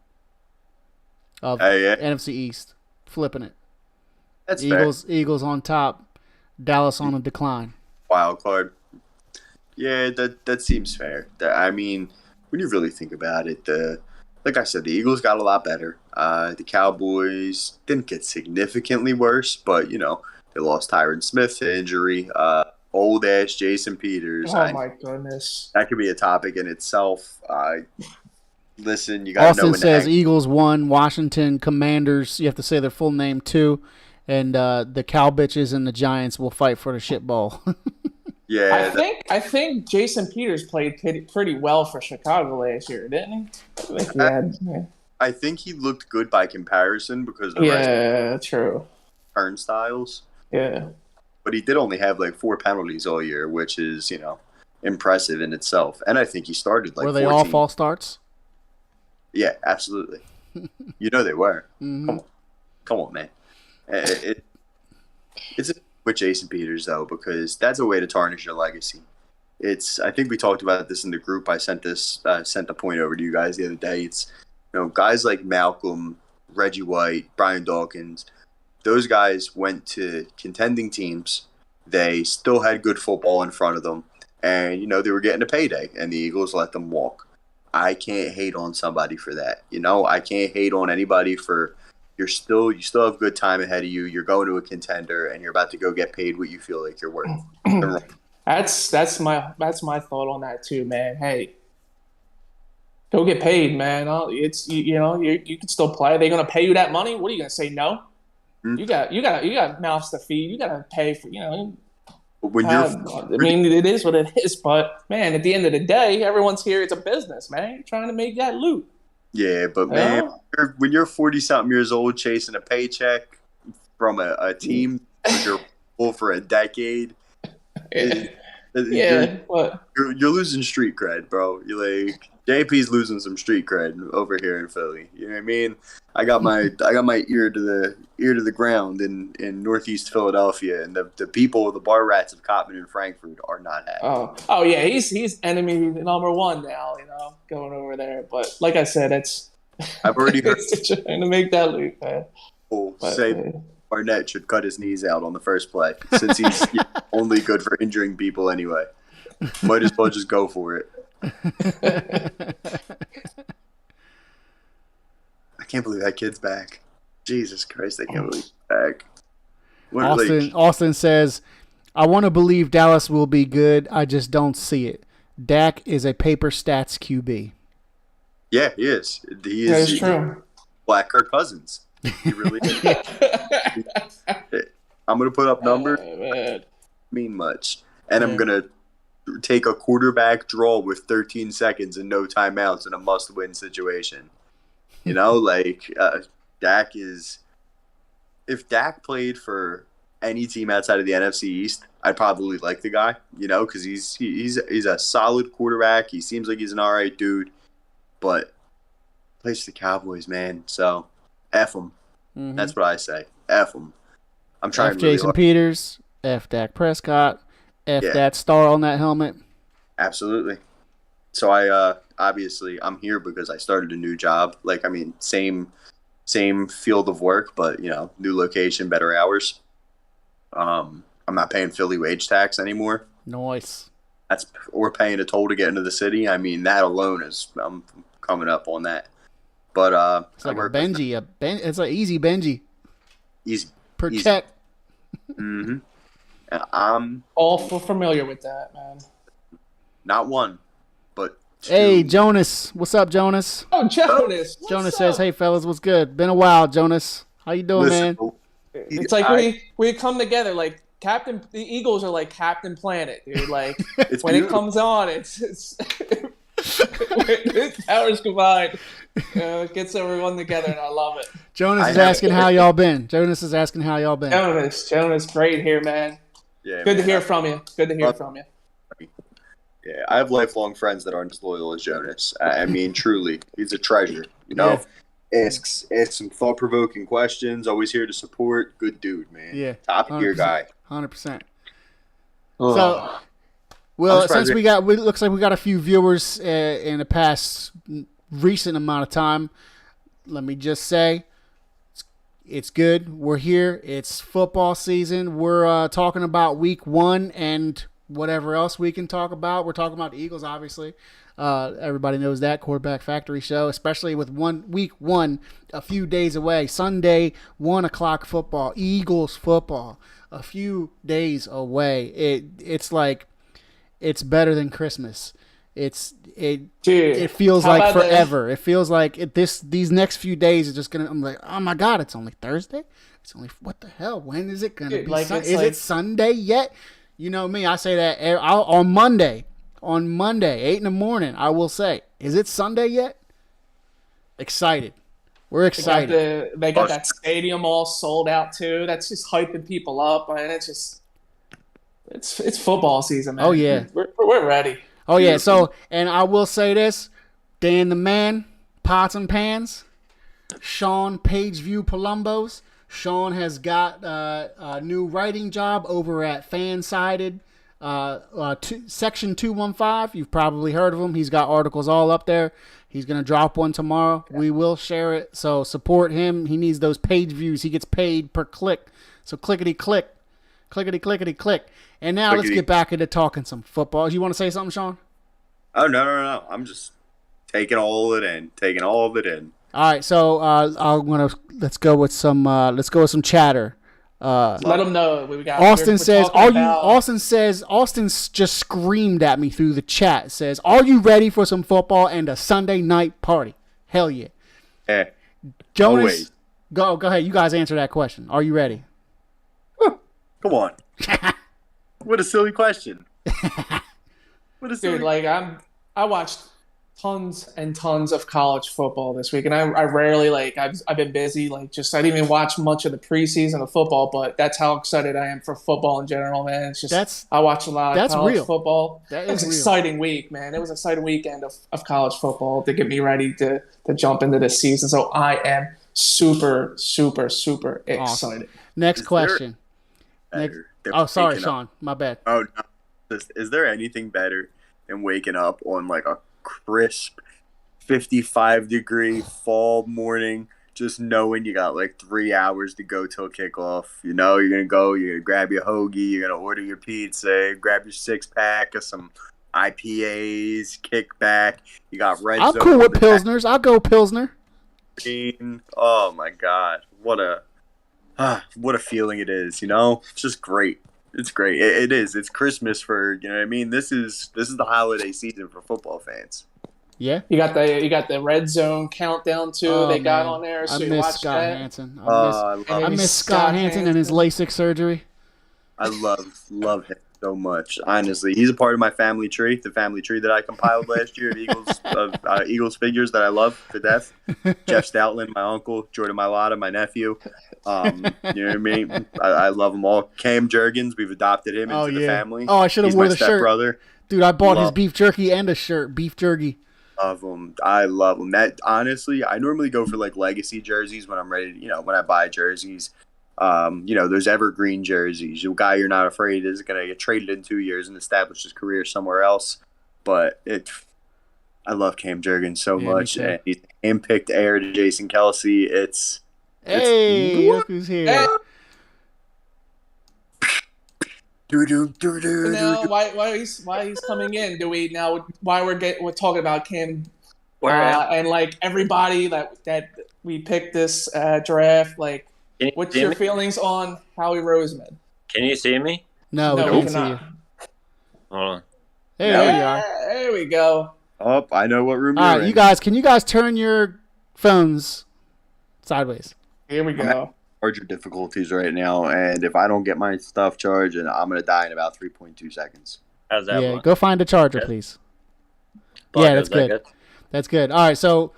B: of NFC East. Flipping it.
C: That's
B: Eagles on top, Dallas on a decline.
C: Wild card. Yeah, that seems fair. I mean, when you really think about it, like I said, the Eagles got a lot better. The Cowboys didn't get significantly worse, but they lost Tyron Smith to injury. Old ass Jason Peters.
A: Oh my goodness.
C: That could be a topic in itself. Listen, you got to know
B: Austin
C: when
B: says
C: to
B: Eagles 1, Washington Commanders. You have to say their full name 2, and the Cow Bitches and the Giants will fight for the shit bowl.
C: Yeah,
A: I think Jason Peters played pretty well for Chicago last year, didn't he?
C: I think he looked good by comparison because the rest
A: true
C: turnstiles.
A: Yeah,
C: but he did only have like 4 penalties all year, which is impressive in itself. And I think he started like
B: were they
C: 14.
B: all false starts?
C: Yeah, absolutely. They were.
B: Mm-hmm.
C: Come on, man. It's with Jason Peters though, because that's a way to tarnish your legacy. I think we talked about this in the group. I sent the point over to you guys the other day. It's guys like Malcolm, Reggie White, Brian Dawkins. Those guys went to contending teams. They still had good football in front of them, and they were getting a payday, and the Eagles let them walk. I can't hate on somebody for that. I can't hate on anybody for you still have good time ahead of you. You're going to a contender, and you're about to go get paid what you feel like you're worth.
A: That's my thought on that too, man. Hey, go get paid, man. It's you can still play. Are they gonna pay you that money? What are you gonna say? No. You got mouths to feed. You got to pay for it is what it is. But man, at the end of the day, everyone's here. It's a business, man. You're trying to make that loot.
C: Yeah, but man, when you're 40-something years old chasing a paycheck from a team that you're full for a decade, you're losing street cred, bro. You're like JP's losing some street cred over here in Philly. You know what I mean? I got my ear to the ground in Northeast Philadelphia, and the people, the bar rats of Cottman and Frankfurt are not happy.
A: Oh yeah, he's enemy number one now. Going over there. But like I said,
C: I've already heard
A: trying to make that loop, man.
C: Say Barnett should cut his knees out on the first play since he's only good for injuring people anyway. Might as well just go for it. I can't believe that kid's back. Jesus Christ, I can't believe he's back.
B: Austin says, I want to believe Dallas will be good. I just don't see it. Dak is a paper stats QB.
C: Yeah, he is. That
A: is true.
C: Black Kirk Cousins. He really is. I'm going to put up numbers. Mean much. And I'm going to take a quarterback draw with 13 seconds and no timeouts in a must-win situation. Dak is – if Dak played for any team outside of the NFC East, I'd probably like the guy, because he's a solid quarterback. He seems like he's an all right dude, but plays for the Cowboys, man. So, F him. Mm-hmm. That's what I say. F him. I'm trying
B: F Jason Peters, F Dak Prescott, F that star on that helmet.
C: Absolutely. So obviously I'm here because I started a new job. Same field of work, but new location, better hours. I'm not paying Philly wage tax anymore.
B: Nice.
C: We're paying a toll to get into the city. I mean, that alone I'm coming up on that. But
B: it's like a Benji. It's like easy Benji.
C: Easy
B: per check.
C: Mm-hmm. I'm
A: all familiar with that, man.
C: Not one, but two.
B: Hey, Jonas. What's up, Jonas?
A: Oh, Jonas.
B: Jonas says, hey, fellas, what's good? Been a while, Jonas. How you doing, man?
A: It's like we come together like the Eagles are like Captain Planet, dude. Like when it comes on, it's powers combined. It gets everyone together, and I love it.
B: Jonas is asking how y'all been. Jonas,
A: great here, man.
C: Yeah,
A: good to hear from you.
C: Yeah, I have lifelong friends that aren't as loyal as Jonas. I mean, truly, he's a treasure.
B: Yeah.
C: Asks some thought-provoking questions. Always here to support. Good dude, man.
B: Yeah,
C: top tier guy.
B: 100%. So, well, since looks like we got a few viewers in the past recent amount of time. Let me just say, it's good. We're here. It's football season. We're talking about week 1 and whatever else we can talk about. We're talking about the Eagles, obviously. Everybody knows that Quarterback Factory show, especially with week one a few days away. Sunday, 1:00 football, Eagles football, a few days away. It's like it's better than Christmas. It feels like forever. It feels like these next few days are just gonna. I'm like, oh my god, it's only Thursday. It's only what the hell? When is it gonna be? Like, is it Sunday yet? You know me. I say that on Monday. On Monday, 8 a.m, I will say, is it Sunday yet? Excited. We're excited.
A: They got that stadium all sold out too. That's just hyping people up, and it's football season, man.
B: Oh yeah,
A: we're ready.
B: Oh yeah. So, and I will say this, Dan the Man, Pots and Pans, Sean Pageview Palombos. Sean has got a new writing job over at Fansided. Section 215. You've probably heard of him. He's got articles all up there. He's going to drop one tomorrow. Yeah. We will share it. So support him. He needs those page views. He gets paid per click. So clickety click. Clickety clickety click. And now let's get back into talking some football. You want to say something, Sean?
C: Oh, no. I'm just taking all of it in. All
B: right. So let's go with some chatter.
A: Let them know we got.
B: Austin says, Austin just screamed at me through the chat. Says, "Are you ready for some football and a Sunday night party?" Hell yeah.
C: Yeah.
B: Jonas, go ahead. You guys answer that question. Are you ready?
C: Come on. What a silly question.
A: Dude, like I watched tons and tons of college football this week, and I rarely I've been busy, I didn't even watch much of the preseason of football, but that's how excited I am for football in general, man. It's just I watch a lot of college football. It was an exciting week, man. It was an exciting weekend of college football to get me ready to jump into this season. So I am super, super, super excited.
B: Awesome. Next question. Sorry, Sean. My bad.
C: Oh no. Is there anything better than waking up on a crisp 55-degree fall morning, just knowing you got 3 hours to go till kickoff? You're gonna grab your hoagie, you're gonna order your pizza, grab your 6-pack of some IPAs, kick back. You got red zone.
B: I'm cool with Pilsners. I'll go Pilsner.
C: Oh my god, what a feeling it is. It's just great. It's great. It is. It's Christmas for, This is the holiday season for football fans.
B: Yeah.
A: You got the red zone countdown too. They got on there. So
B: I miss Scott Hansen. I miss Scott Hansen and his LASIK surgery.
C: I love him so much. Honestly, he's a part of my family tree. The family tree that I compiled last year of Eagles figures that I love to death. Jeff Stoutland, my uncle. Jordan Mailata, my nephew. You know what I mean? I love them all. Cam Jurgens, we've adopted him into the family.
B: Oh, I should have worn the shirt.
C: Brother.
B: Dude, I bought his beef jerky and a shirt. Beef jerky.
C: Love them. I love them. That honestly, I normally go for legacy jerseys when I'm ready. When I buy jerseys. Those evergreen jerseys. A guy you're not afraid is going to get traded in 2 years and establish his career somewhere else. But I love Cam Jurgens so much. And he's handpicked heir to Jason Kelsey.
B: Look who's here. Hey.
A: Why he's coming in? Why we're talking about Cam and everybody that we picked this draft? What's your feelings on Howie Roseman?
D: Can you see me?
B: No, we can't see you.
D: Hold on.
B: Hey, there you are.
A: There we go.
C: Oh, I know what room you're in.
B: All right, can you guys turn your phones sideways?
A: Here we go.
C: Charger difficulties right now, and if I don't get my stuff charged, I'm going to die in about 3.2 seconds.
D: How's that?
B: Yeah, go find a charger, please. Yeah, that's good. That's good. All right, so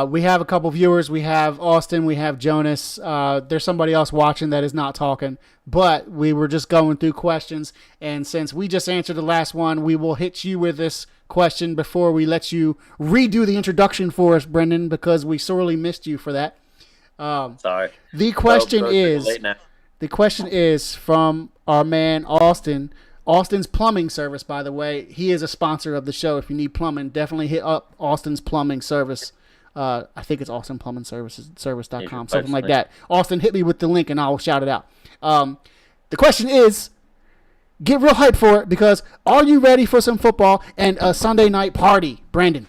B: we have a couple viewers. We have Austin. We have Jonas. There's somebody else watching that is not talking, but we were just going through questions, and since we just answered the last one, we will hit you with this question before we let you redo the introduction for us, Brendan, because we sorely missed you for that.
D: Sorry.
B: The question is from our man Austin. Austin's Plumbing Service, by the way. He is a sponsor of the show. If you need plumbing, definitely hit up Austin's Plumbing Service. I think it's Austin Plumbing Service.com, something like that. Austin, hit me with the link and I'll shout it out. The question is, Get real hyped for it because are you ready for some football and a Sunday night party, Brandon?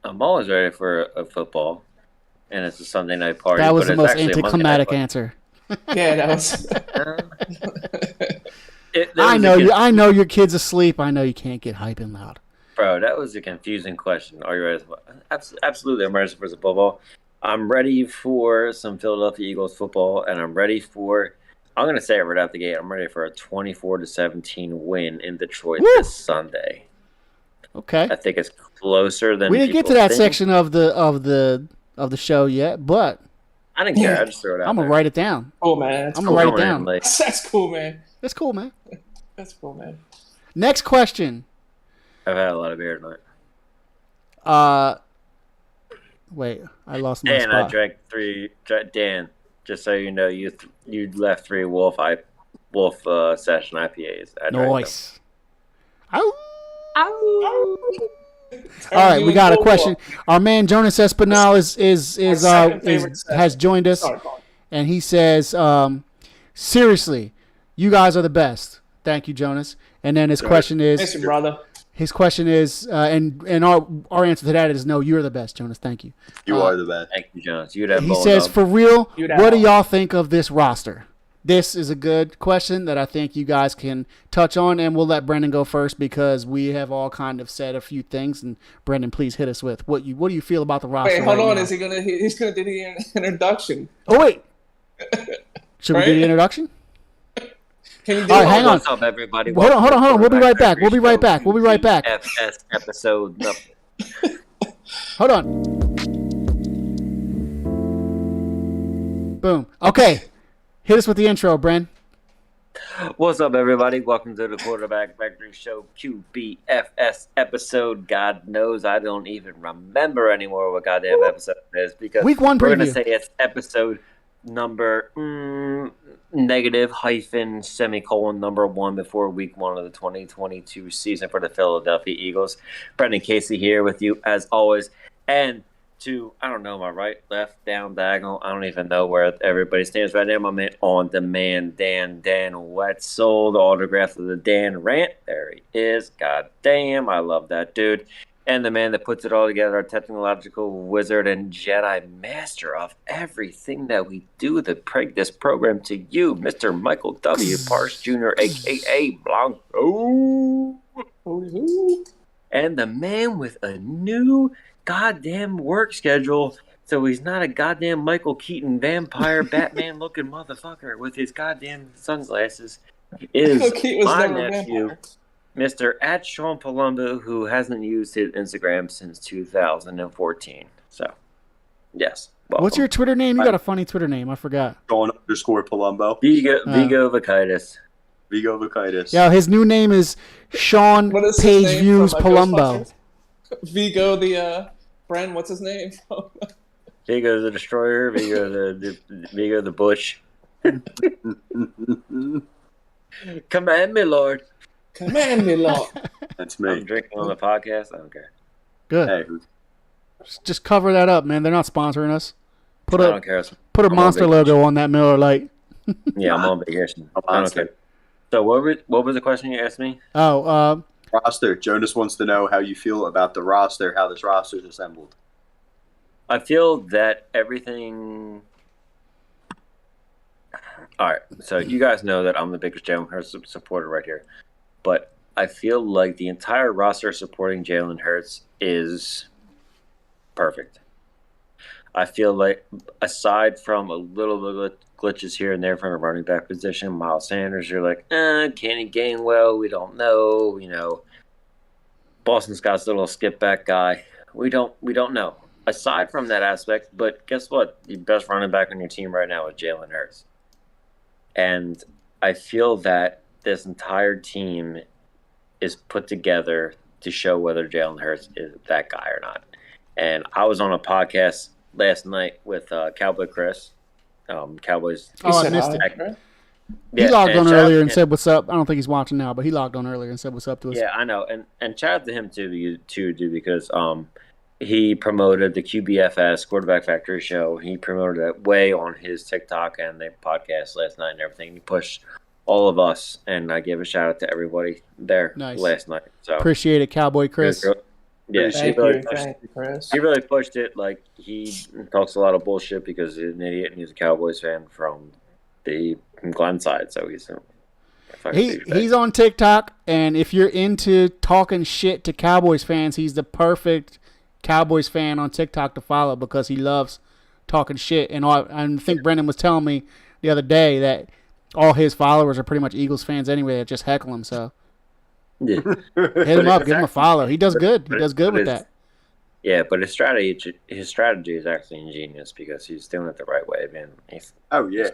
D: I'm always ready for a football, and it's a Sunday night party.
B: That was
D: but
B: the
D: it's
B: most
D: actually a Monday
B: anticlimactic
D: night
B: answer.
A: Yeah, that was.
B: I know your kid's asleep. I know you can't get hyping loud.
D: Bro, that was a confusing question. Are you ready? Absolutely, I'm ready for some football. I'm ready for some Philadelphia Eagles football, and I'm ready for. I'm gonna say it right out the gate. I'm ready for a 24-17 win in Detroit this Sunday.
B: Okay.
D: I think it's closer than
B: we didn't get to
D: people
B: that
D: think.
B: section of the show yet, but
D: I didn't care. I just threw it out.
B: I'm gonna write it down.
A: Cool, man.
B: I'm gonna write it down.
A: That's cool, man.
B: That's cool, man.
A: That's cool, man.
B: Next question.
D: I've had a lot of beer tonight.
B: Wait, I lost my
D: Dan,
B: spot.
D: I drank 3. Dan, just so you know, you left 3 Wolf Session IPAs. I drank
B: Nice. Ow. All right, we got a question. Our man Jonas Espinal has joined us, and he says, "Seriously, you guys are the best." Thank you, Jonas. And then his question is,
A: Listen, brother.
B: His question is, and our answer to that is no. You're the best, Jonas. Thank you.
C: You are the best.
D: Thank you, Jonas. You that
B: He says, for real,
A: You that
B: what do
A: bone.
B: y'all think of this roster? This is a good question that I think you guys can touch on, and we'll let Brendan go first because we have all kind of said a few things. And Brendan, please hit us with what do you feel about the roster?
A: Wait, hold
B: right
A: on.
B: now?
A: Is he gonna? He's gonna do the introduction.
B: Oh wait, should we do
A: Right?
B: the introduction?
A: Can you do
B: All
A: it?
B: right, hang on.
D: What's up, everybody?
B: Hold on. We'll be right back. We'll be right back.
D: QBFS episode.
B: Hold on. Boom. Okay, hit us with the intro, Bren.
D: What's up, everybody? Welcome to the Quarterback Factory Show QBFS episode. God knows I don't even remember anymore what goddamn episode it is because
B: Week 1
D: we're going to
B: preview.
D: say it's episode number negative hyphen semicolon number 1 before week 1 of the 2022 season for the Philadelphia Eagles. Brendan Casey here with you as always. And to, I don't know, my right, left, down, diagonal, I don't even know where everybody stands right now. My man on demand, Dan Wetzel, the autograph of the Dan Rant. There he is. God damn, I love that dude. And the man that puts it all together, our technological wizard and Jedi master of everything that we do to bring this program to you, Mr. Michael W. Parse Jr., a.k.a. Blanco. And the man with a new goddamn work schedule, so he's not a goddamn Michael Keaton vampire Batman-looking motherfucker with his goddamn sunglasses, is
A: Michael Keaton was
D: my
A: never a
D: nephew,
A: vampire.
D: Mr. at Sean Palumbo, who hasn't used his Instagram since 2014. So, yes. Welcome.
B: What's your Twitter name? You got a funny Twitter name. I forgot.
C: Sean_Palumbo.
D: Vigo Vakitis.
C: Vigo Vakitis.
B: Yeah, his new name is Sean
A: What is his
B: Page
A: name
B: Views
A: from,
B: Palumbo.
A: Ghostbusters? Vigo the Bren. What's his name?
D: Vigo the Destroyer. Vigo the Butch. Command me, Lord.
A: Command me, Lord.
C: That's
D: I'm
C: me.
D: drinking on the podcast. I don't care.
B: Good.
C: Hey,
B: Just cover that up, man. They're not sponsoring us. Put
D: I
B: a
D: don't care.
B: put a
D: I'm on
B: monster
D: vacation.
B: logo on that Miller Lite.
D: Yeah, I'm on vacation.
C: I'm
D: I don't
C: honestly-
D: care. So what was the question you asked me?
B: Oh,
C: roster. Jonas wants to know how you feel about the roster, how this roster is assembled.
D: I feel that everything. All right, so you guys know that I'm the biggest Jalen Hurts supporter right here, but I feel like the entire roster supporting Jalen Hurts is perfect. I feel like, aside from a little bit of glitches here and there from a running back position, Miles Sanders, you're like, Kenny Gainwell, we don't know, Boston Scott's little skip back guy, we don't know. Aside from that aspect, but guess what? The best running back on your team right now is Jalen Hurts. And I feel that this entire team is put together to show whether Jalen Hurts is that guy or not. And I was on a podcast last night with Cowboy Chris. Cowboys.
B: Oh, I
A: said
B: missed
A: hi,
B: it.
A: right?
B: he logged on
D: shout out
B: earlier
D: to
B: and
D: him.
B: said what's up. I don't think he's watching now, but he logged on earlier and said what's up to us.
D: Yeah, I know. And shout out to him too, dude, because he promoted the QBFS Quarterback Factory show. He promoted it way on his TikTok and the podcast last night and everything. He pushed all of us, and I gave a shout out to everybody there
B: Nice.
D: last night. So
B: Appreciate it, Cowboy Chris.
D: yeah,
A: Thank you, Chris.
D: he really pushed it. Like, he talks a lot of bullshit because he's an idiot and he's a Cowboys fan from Glenn side, so he's a fucking douchebag.
B: He's on TikTok, and if you're into talking shit to Cowboys fans, he's the perfect Cowboys fan on TikTok to follow because he loves talking shit. And I think Brendan was telling me the other day that all his followers are pretty much Eagles fans anyway that just heckle him. So
D: Yeah.
B: hit him up, give him a follow. He does good. He does good with that.
D: Yeah, but his strategy is actually ingenious because he's doing it the right way, man.
C: Oh yeah,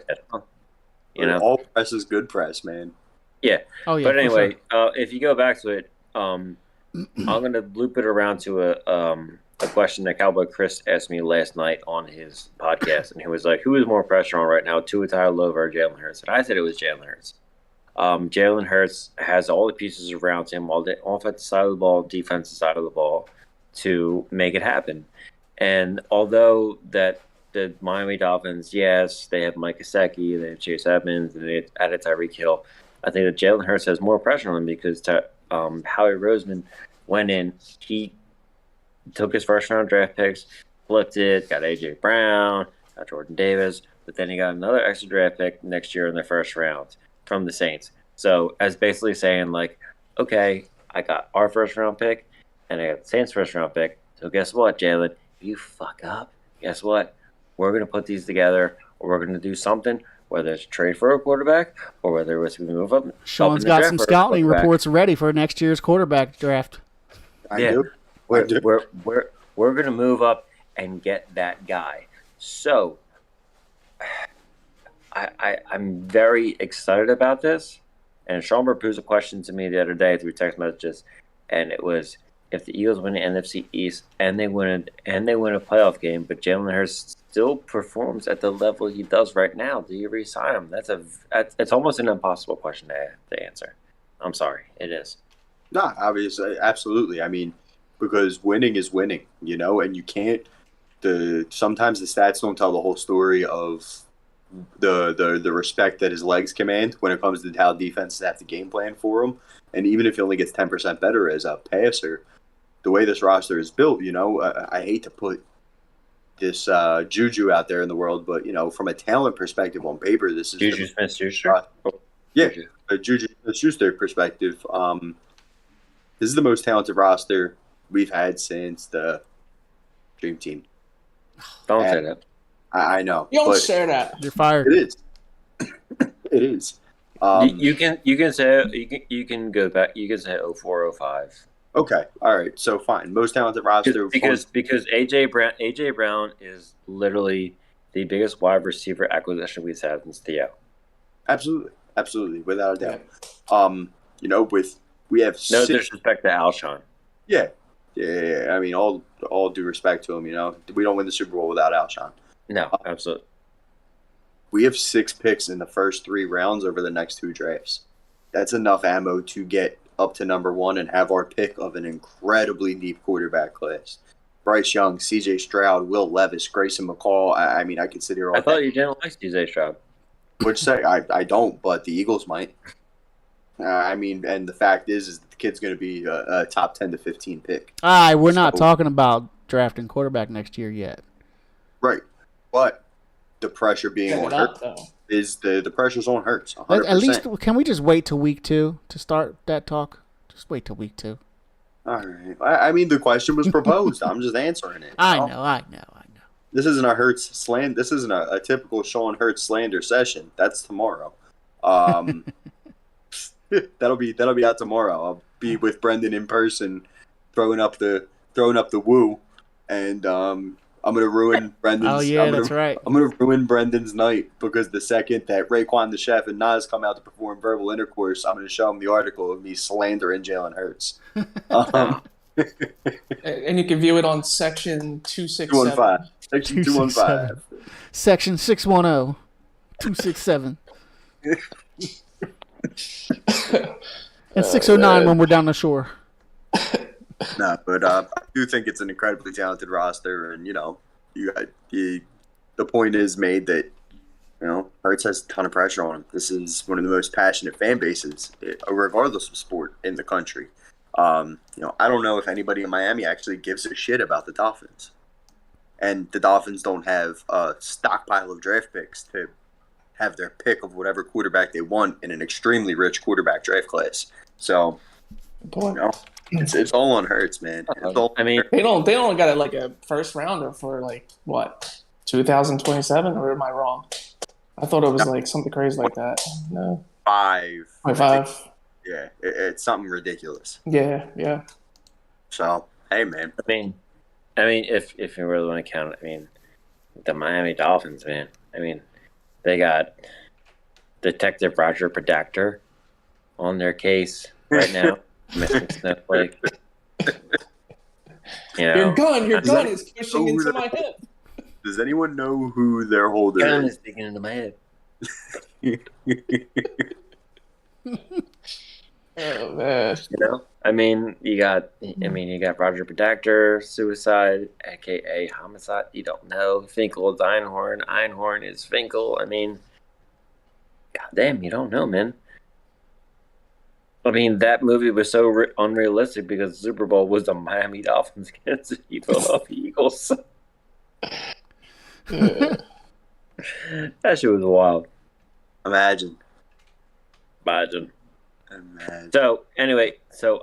D: you know,
C: all press is good press, man.
D: Yeah.
B: Oh yeah.
D: But anyway,
B: sure.
D: if you go back to it, I'm going to loop it around to a question that Cowboy Chris asked me last night on his podcast, and he was like, "Who is more pressure on right now, Tua Tagovailoa or Jalen Hurts?" And I said it was Jalen Hurts. Jalen Hurts has all the pieces around him, all the offensive side of the ball, defensive side of the ball, to make it happen. And although that the Miami Dolphins, yes, they have Mike Gesicki, they have Chase Edmonds, and they added Tyreek Hill, I think that Jalen Hurts has more pressure on him because Howie Roseman went in, he took his first-round draft picks, flipped it, got A.J. Brown, got Jordan Davis, but then he got another extra draft pick next year in the first round from the Saints. So as basically saying, like, okay, I got our first-round pick, and I got the Saints' first-round pick. So guess what, Jalen? If you fuck up, guess what? We're going to put these together, or we're going to do something, whether it's trade for a quarterback, or whether it's we move up.
B: Sean's got some scouting reports ready for next year's quarterback draft.
D: We're going to move up and get that guy. So I'm very excited about this. And Sean posed a question to me the other day through text messages, and it was, if the Eagles win the NFC East and they win a playoff game, but Jalen Hurts still performs at the level he does right now, do you re-sign him? It's almost an impossible question to answer. I'm sorry, it is.
C: No, obviously, absolutely. I mean, because winning is winning, you know, and you can't. Sometimes the stats don't tell the whole story of the respect that his legs command when it comes to how defenses have to game plan for him. And even if he only gets 10% better as a passer, the way this roster is built, you know, I hate to put this Juju out there in the world, but, you know, from a talent perspective on paper, this is
D: Juju Smith-Schuster.
C: A Juju Smith-Schuster perspective. This is the most talented roster we've had since the Dream Team.
D: Don't say that.
C: I know.
A: You don't say that.
B: You're fired.
C: It is. It is.
D: You can say you can go back. You can say 0405.
C: Okay. All right. So fine. Most talented roster
D: because AJ Brown is literally the biggest wide receiver acquisition we've had since Theo.
C: Absolutely, without a doubt. You know, we have
D: no disrespect to Alshon.
C: Yeah. I mean, all due respect to him. You know, we don't win the Super Bowl without Alshon.
D: No, absolutely.
C: We have 6 picks in the first 3 rounds over the next 2 drafts. That's enough ammo to get up to number 1 and have our pick of an incredibly deep quarterback class. Bryce Young, C.J. Stroud, Will Levis, Grayson McCall. I mean, I could sit here all day.
D: I thought you didn't like C.J. Stroud.
C: Which say I don't, but the Eagles might. I mean, and the fact is the kid's going to be a top 10 to 15 pick.
B: We're not talking about drafting quarterback next year yet.
C: Right, but the pressure being on Hurts is the pressure's on Hurts. 100%.
B: At least, can we just wait till week 2 to start that talk? Just wait till week 2.
C: All right. I mean, the question was proposed. I'm just answering it.
B: I know.
C: This isn't a Hurts slander. This isn't a typical Sean Hurts slander session. That's tomorrow. That'll be out tomorrow. I'll be with Brendan in person, throwing up the woo, and I'm gonna ruin Brendan's.
B: Oh yeah, that's right.
C: I'm gonna ruin Brendan's night because the second that Raekwon the Chef and Nas come out to perform verbal intercourse, I'm gonna show him the article of me slandering Jalen Hurts.
A: And you can view it on section 267.
C: Section 215.
B: Section 610. 267. And 609 when we're down the shore.
C: No, but I do think it's an incredibly talented roster, and you know, the point is made that Hurts has a ton of pressure on him. This is one of the most passionate fan bases, regardless of sport, in the country. I don't know if anybody in Miami actually gives a shit about the Dolphins. And the Dolphins don't have a stockpile of draft picks to have their pick of whatever quarterback they want in an extremely rich quarterback draft class. So, it's all on Hurts, man.
A: They don't got like a first rounder for like what 2027, or am I wrong? I thought it was like something crazy like that. No,
C: 5. Yeah, it's something ridiculous.
A: Yeah.
C: So, hey, man.
D: I mean, if you really want to count it, the Miami Dolphins, man. They got Detective Roger Predactor on their case right now. Missing Snowflake.
A: Your gun is pushing into my hip.
C: Does anyone know who their holder
D: Gun
C: is?
D: is digging into my head.
A: Oh man.
D: You got Roger Predactor, suicide, aka homicide. You don't know. Finkel is Einhorn. Einhorn is Finkel. Goddamn, you don't know, man. That movie was so unrealistic because the Super Bowl was the Miami Dolphins against the Philadelphia Eagles. That shit was wild.
C: Imagine.
D: So anyway,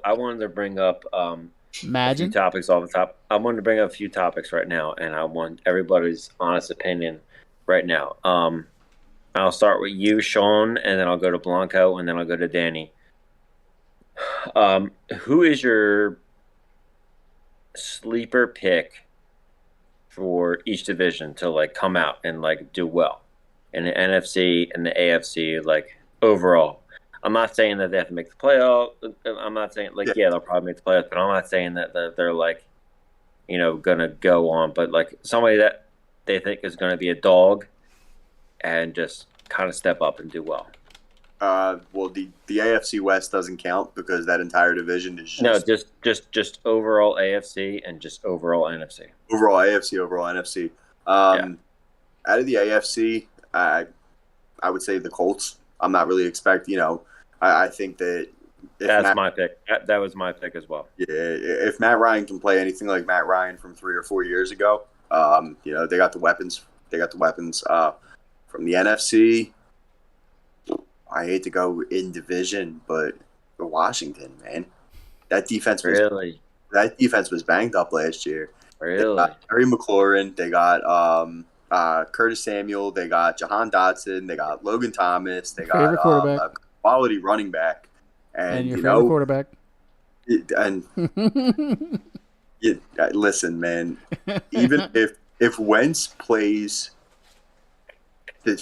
D: I wanted to bring up a few topics off the top. I wanted to bring up a few topics right now, and I want everybody's honest opinion right now. I'll start with you, Sean, and then I'll go to Blanco, and then I'll go to Danny. Who is your sleeper pick for each division to come out and do well in the NFC and the AFC overall? I'm not saying that they have to make the playoff. I'm not saying they'll probably make the playoffs, but I'm not saying that they're gonna go on. But somebody that they think is gonna be a dog and just kind of step up and do well.
C: Well, the AFC West doesn't count because that entire division is
D: just overall AFC and just overall NFC.
C: Overall AFC, overall NFC. Out of the AFC, I would say the Colts. I'm not really expecting, I think that
D: that's my pick. That was my pick as well.
C: Yeah, if Matt Ryan can play anything like Matt Ryan from 3 or 4 years ago, they got the weapons. They got the weapons from the NFC. I hate to go in division, but Washington, man, that defense was banged up last year.
D: Really,
C: they got Terry McLaurin. They got Curtis Samuel. They got Jahan Dotson. They got Logan Thomas. They got a quality running back. And
B: your favorite quarterback.
C: Listen, man. Even if Wentz plays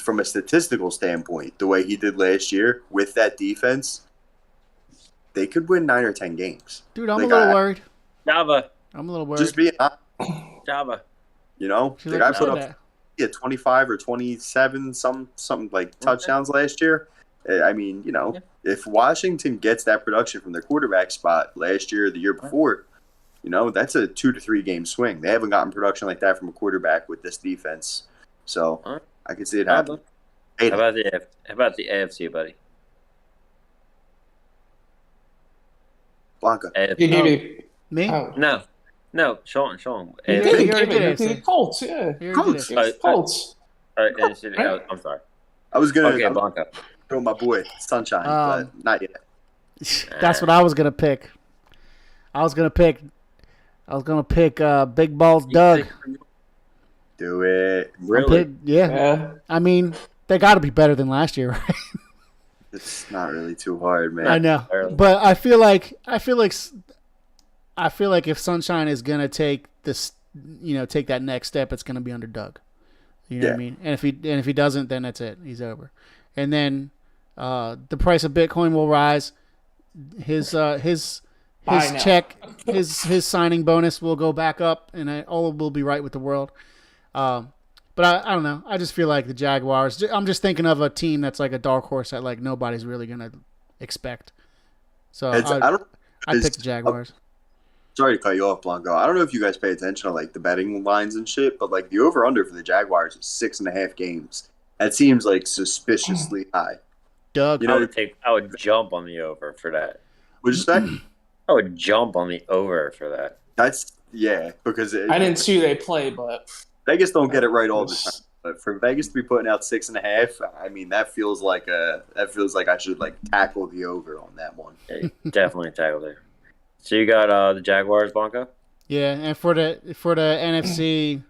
C: from a statistical standpoint, the way he did last year with that defense, they could win 9 or 10 games.
B: Dude, I'm a little worried.
D: Java.
B: I'm a little worried.
C: Just being
D: Java.
C: The guy put up 25 or 27 something touchdowns last year. If Washington gets that production from their quarterback spot last year or the year before, that's a 2 to 3 game swing. They haven't gotten production like that from a quarterback with this defense. So I could see it happen.
D: How about the AFC, buddy?
C: Blanca.
B: Me?
D: No, Sean.
A: The Colts, yeah. Colts.
D: All right, I'm sorry.
C: I was going
D: to Blanca.
C: Throw my boy Sunshine, but not yet.
B: That's what I was gonna pick. I was gonna pick Big Balls Doug.
C: Do it.
D: Really?
B: Yeah. They got to be better than last year, right?
C: It's not really too hard, man.
B: I know, but I feel like if Sunshine is gonna take this, take that next step, it's gonna be under Doug. You know what I mean? And if he doesn't, then that's it. He's over. And then the price of Bitcoin will rise. His check, his signing bonus will go back up, and all will be right with the world. But I don't know. I just feel like the Jaguars. I'm just thinking of a team that's like a dark horse that nobody's really gonna expect. So I pick the Jaguars.
C: Sorry to cut you off, Blanco. I don't know if you guys pay attention to the betting lines and shit, but the over under for the Jaguars is 6.5 games. That seems like suspiciously high.
B: Doug,
C: You know,
D: I would jump on the over for that.
C: would you say?
D: I would jump on the over for that.
C: Because
A: I didn't see who they play, but
C: Vegas don't get it right all the time. But for Vegas to be putting out 6.5, I mean that feels like I should like tackle the over on that one.
D: Yeah, definitely tackle there. So you got the Jaguars, Blanco?
B: yeah, and for the NFC,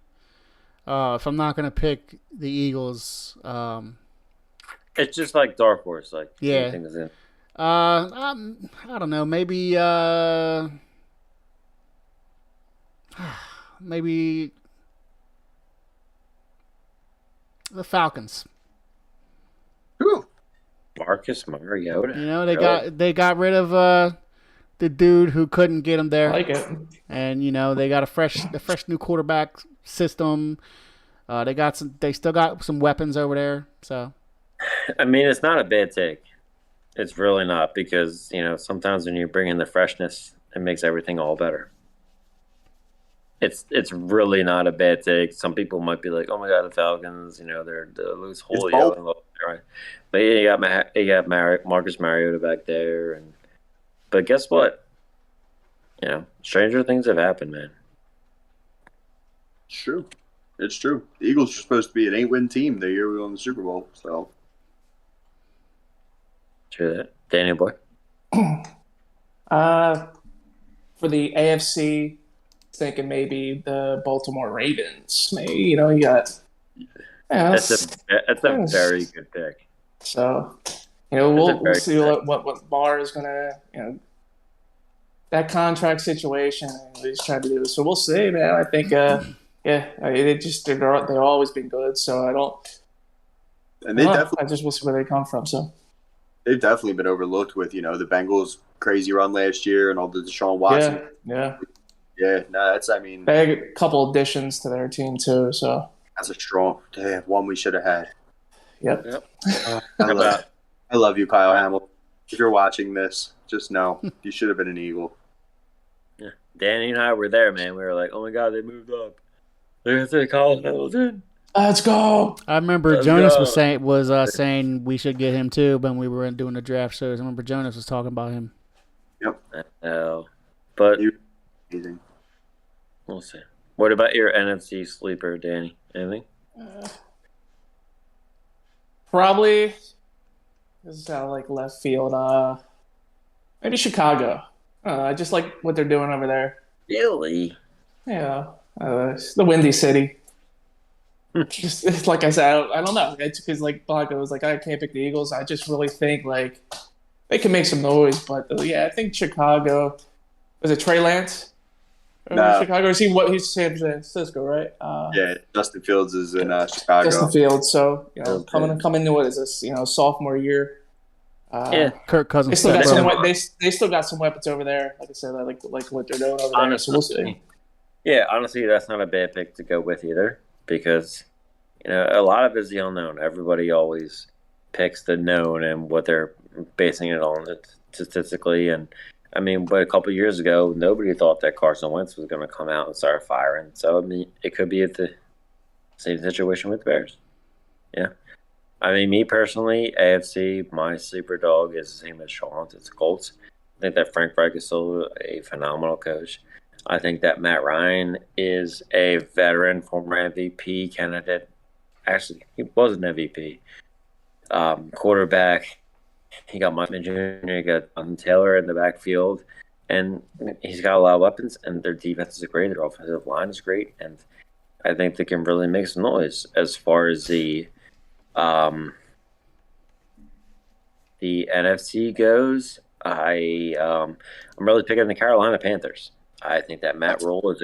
B: if I'm not gonna pick the Eagles,
D: It's just like dark horse, like
B: Yeah.
D: anything is in.
B: I don't know, maybe maybe the Falcons.
C: Whew.
D: Marcus Mariota.
B: You know, they
D: Really?
B: got rid of the dude who couldn't get them
A: I
B: there,
A: like it.
B: and you know they got a fresh new quarterback system. They still got some weapons over there. So
D: I mean, it's not a bad take. It's really not, because sometimes when you bring in the freshness, it makes everything all better. It's really not a bad take. Some people might be like, "Oh my God, the Falcons! They're lose Julio."
C: bold.
D: Right? But you got Marcus Mariota back there, but guess what? Stranger things have happened, man.
C: It's true. It's true. The Eagles are supposed to be an 8-win team the year we won the Super Bowl. So
D: True that, Daniel boy.
A: For the AFC, thinking maybe the Baltimore Ravens. Maybe you got. Yeah,
D: That's a very good pick.
A: So
D: That's a
A: we'll
D: very
A: see
D: good
A: what Barr is gonna that contract situation and what he's trying to do. So we'll see, man. I think they've always been good. So I don't.
C: and
A: I just will see where they come from. So
C: they've definitely been overlooked with the Bengals' crazy run last year and all the Deshaun Watson.
A: yeah.
C: Yeah, no,
A: They had a couple additions to their team too. So
C: that's a strong one we should have had.
A: yep.
C: I love you, Kyle Hamilton. If you're watching this, just know you should have been an Eagle.
D: Yeah, Danny and I were there, man. We were like, "Oh my God, they moved up. They're gonna take Colin Hamilton."
A: Let's go.
B: I remember
D: Let's
B: Jonas
D: go.
B: was saying we should get him too when we were doing the draft shows. I remember Jonas was talking about him.
D: But
C: Amazing.
D: we'll see. What about your NFC sleeper, Danny? Anything?
A: Probably. This is how like left field. Maybe Chicago. I just like what they're doing over there.
D: Really?
A: Yeah, it's the Windy City. Just it's like I said, I don't know. It's because like Blanco was like, I can't pick the Eagles. I just really think like they can make some noise, but yeah, I think Chicago. Was it Trey Lance?
C: No.
A: Chicago. He's San Francisco, right?
C: Yeah, Justin Fields is in Chicago.
A: Justin Fields. So
D: Okay.
A: coming into what is this? Sophomore year.
D: Yeah.
B: Kirk Cousins.
A: They still got
B: stepped
A: some.
B: up.
A: They still got some weapons over there. Like I said, I like what they're doing over there. So we'll see.
D: Yeah, honestly, that's not a bad pick to go with either, because a lot of it is the unknown. Everybody always picks the known and what they're basing it on statistically. And I mean, but a couple of years ago, nobody thought that Carson Wentz was going to come out and start firing. So I mean, it could be at the same situation with the Bears. Yeah. I mean, me personally, AFC, my sleeper dog is the same as Sean's. It's the Colts. I think that Frank Reich is still a phenomenal coach. I think that Matt Ryan is a veteran, former MVP candidate. Actually, he was an MVP. Quarterback. He got Mike Jr., he got Taylor in the backfield, and he's got a lot of weapons, and their defense is great. Their offensive line is great, and I think they can really make some noise as far as the NFC goes. I'm really picking the Carolina Panthers. I think that Matt Rule is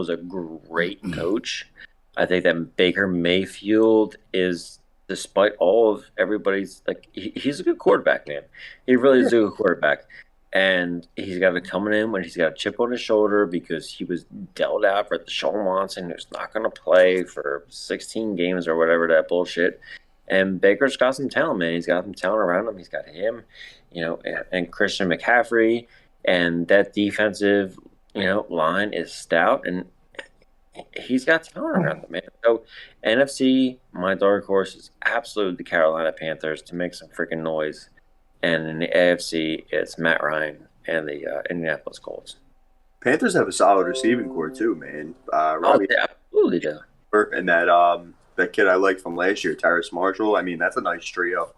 D: a great coach. I think that Baker Mayfield is, despite all of everybody's he's a good quarterback, man. He really is a good quarterback. And he's got it coming in when he's got a chip on his shoulder because he was dealt out for Deshaun Watson, who's not going to play for 16 games or whatever that bullshit. And Baker's got some talent, man. He's got some talent around him. He's got him, and Christian McCaffrey, and that defensive, line is stout. And he's got talent around him, man. So NFC, my dark horse is absolutely the Carolina Panthers to make some freaking noise, and in the AFC, it's Matt Ryan and the Indianapolis Colts.
C: Panthers have a solid receiving core too, man.
D: Oh,
C: Robbie
D: they absolutely do.
C: and that kid I liked from last year, Terrace Marshall. I mean, that's a nice trio.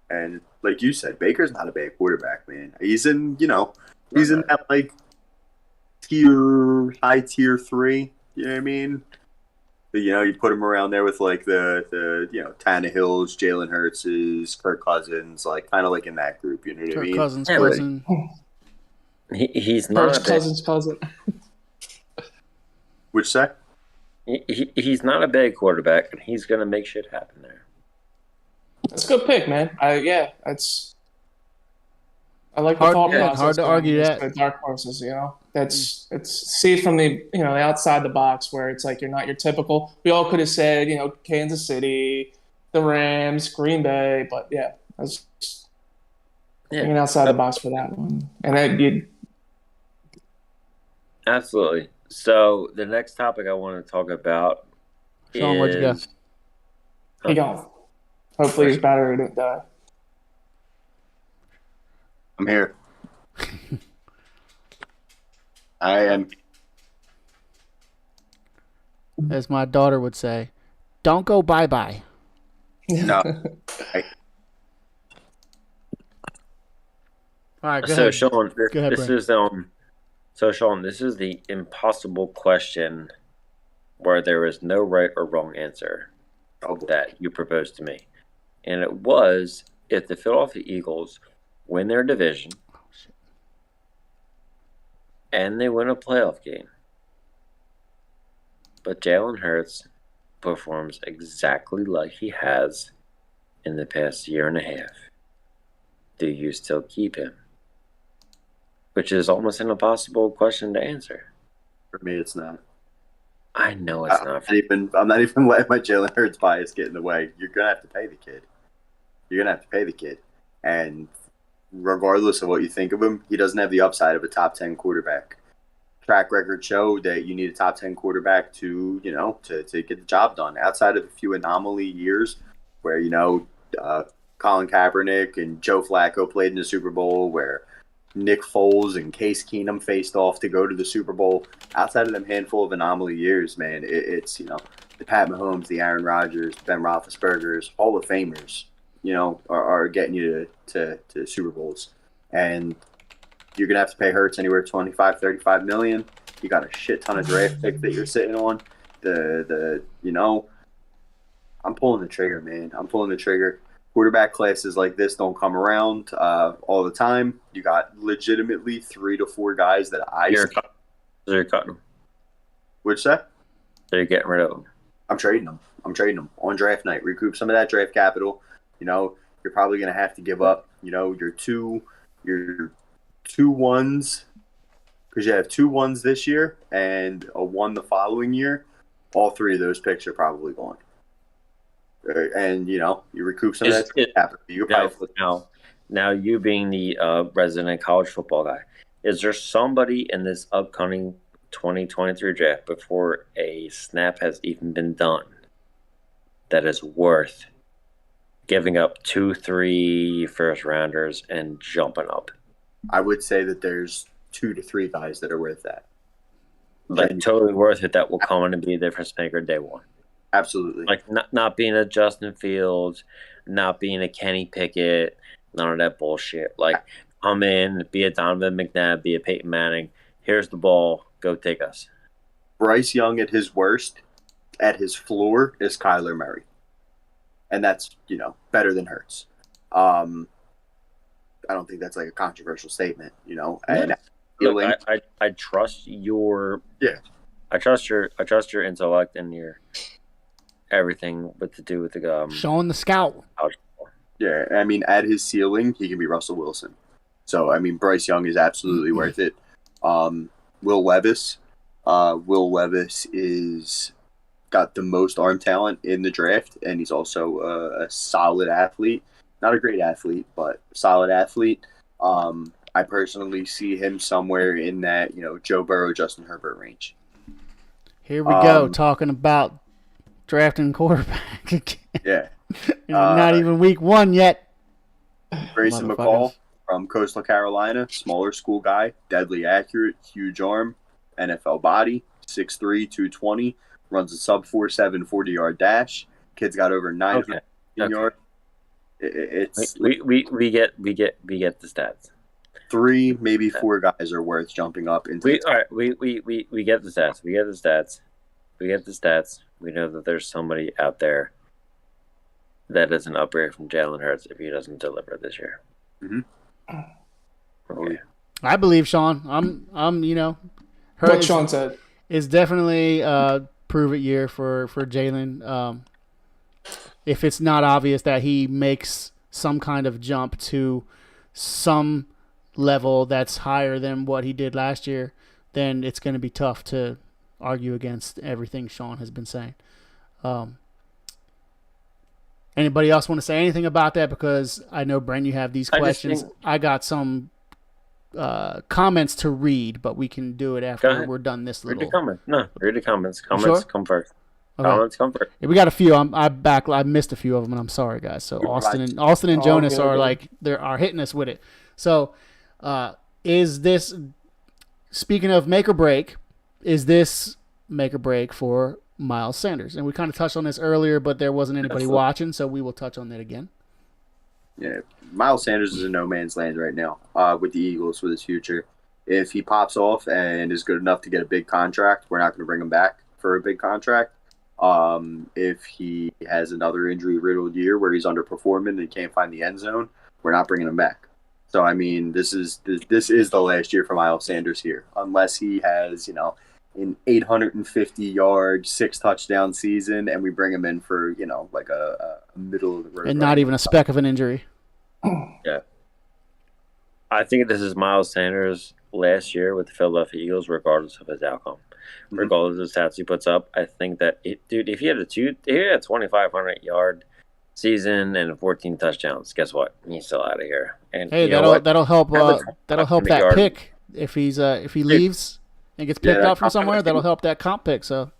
C: And like you said, Baker's not a bad quarterback, man. He's in that like high tier 3. You know what I mean? You put him around there with like the Tannehills, Jalen Hurts, Kirk Cousins, like kind of like in that group. You know what I mean?
B: Cousins,
D: Yeah,
B: cousin.
D: He's not
A: cousin.
C: Which say?
D: He's not a bad quarterback, and he's going to make shit happen there.
A: That's a good pick, man. I like the thought process.
B: Hard to argue that.
A: The dark horses, it's see it from the the outside the box where it's like you're not your typical. We all could have said Kansas City, the Rams, Green Bay, but yeah, I was thinking outside the box for that one. And then you
D: absolutely. So the next topic I want to talk about
B: Sean, where'd you go?
A: He gone. Hopefully his battery didn't die.
C: I'm here. I am.
B: As my daughter would say, don't go bye-bye.
C: No.
B: All right, go
D: So
B: ahead.
D: Sean,
B: Go ahead,
D: Sean, this is the impossible question where there is no right or wrong answer that you proposed to me. And it was, if the Philadelphia Eagles win their division and they win a playoff game, but Jalen Hurts performs exactly like he has in the past year and a half, do you still keep him? Which is almost an impossible question to answer.
C: For me, it's not.
D: I know it's not.
C: I'm not even letting my Jalen Hurts bias get in the way. You're gonna have to pay the kid. And regardless of what you think of him, he doesn't have the upside of a top 10 quarterback. Track record show that you need a top 10 quarterback to get the job done. Outside of a few anomaly years where Colin Kaepernick and Joe Flacco played in the Super Bowl, where Nick Foles and Case Keenum faced off to go to the Super Bowl. Outside of them handful of anomaly years, man, it's the Pat Mahomes, the Aaron Rodgers, Ben Roethlisbergers, Hall of Famers, are getting you to Super Bowls. And you're going to have to pay Hurts anywhere 25, 35 million. You got a shit ton of draft picks that you're sitting on. I'm pulling the trigger, man. I'm pulling the trigger. Quarterback classes like this don't come around all the time. You got legitimately 3 to 4 guys that
D: They're cutting them.
C: Which that?
D: They're getting rid of them.
C: I'm trading them on draft night. Recoup some of that draft capital. You're probably going to have to give up, your two ones, because you have 2 1s this year and a 1 the following year. All 3 of those picks are probably gone. And you recoup some of that capital. You probably
D: now you being the resident college football guy, is there somebody in this upcoming 2023 draft before a snap has even been done that is worth giving up 2-3 first rounders and jumping up?
C: I would say that there's 2 to 3 guys that are worth that.
D: Like totally worth it. That will come in and be a difference maker day one.
C: Absolutely.
D: Like not being a Justin Fields, not being a Kenny Pickett, none of that bullshit. Like come in, be a Donovan McNabb, be a Peyton Manning. Here's the ball. Go take us.
C: Bryce Young at his worst, at his floor, is Kyler Murray. And that's, better than Hurts. I don't think that's like a controversial statement, And
D: look, I trust your I trust your intellect and your everything to do with the
B: showing the scout.
C: Yeah, I mean, at his ceiling, he can be Russell Wilson. So I mean, Bryce Young is absolutely worth it. Will Levis is got the most arm talent in the draft, and he's also a solid athlete. Not a great athlete, but solid athlete. I personally see him somewhere in that Joe Burrow, Justin Herbert range.
B: Here we go, talking about drafting quarterback again.
C: Yeah.
B: Not even week 1 yet.
C: Grayson McCall from Coastal Carolina, smaller school guy, deadly accurate, huge arm, NFL body, 6'3", 220, runs a sub 4.7 40-yard dash. Kid's got over 900 yards. It's
D: we get the stats.
C: 3, maybe 4 guys are worth jumping up into.
D: We get the stats. We get the stats. We know that there's somebody out there that is an upgrade from Jalen Hurts if he doesn't deliver this year.
C: Mm-hmm.
D: Okay.
B: I believe Sean. I'm
A: what Sean said
B: is definitely a prove it year for Jalen. If it's not obvious that he makes some kind of jump to some level that's higher than what he did last year, then it's going to be tough to argue against everything Sean has been saying. Anybody else want to say anything about that? Because I know, Bren, you have these questions. I got some comments to read, but we can do it after we're done this little.
D: Read the comments. No, read the comments. Comments come first. Okay. Comments come first.
B: Yeah, we got a few. I missed a few of them, and I'm sorry, guys. So Austin and Jonas are hitting us with it. So, is this, speaking of make or break, is this make or break for Miles Sanders? And we kind of touched on this earlier, but there wasn't anybody watching, so we will touch on that again.
C: Yeah, Miles Sanders is in no man's land right now with the Eagles with his future. If he pops off and is good enough to get a big contract, we're not going to bring him back for a big contract. If he has another injury-riddled year where he's underperforming and can't find the end zone, we're not bringing him back. So, I mean, this is the last year for Miles Sanders here, unless he has, an 850-yard, 6-touchdown season, and we bring him in for, like a middle of the road.
B: And not even a speck of an injury.
D: Yeah. I think this is Miles Sanders last year with the Philadelphia Eagles, regardless of his outcome. Mm-hmm. Regardless of the stats he puts up, I think that, if he had a 2,500-yard season and 14 touchdowns, guess what? He's still out of here. And
B: hey, that'll help that pick if he leaves and gets picked up from somewhere. That'll help that comp pick. So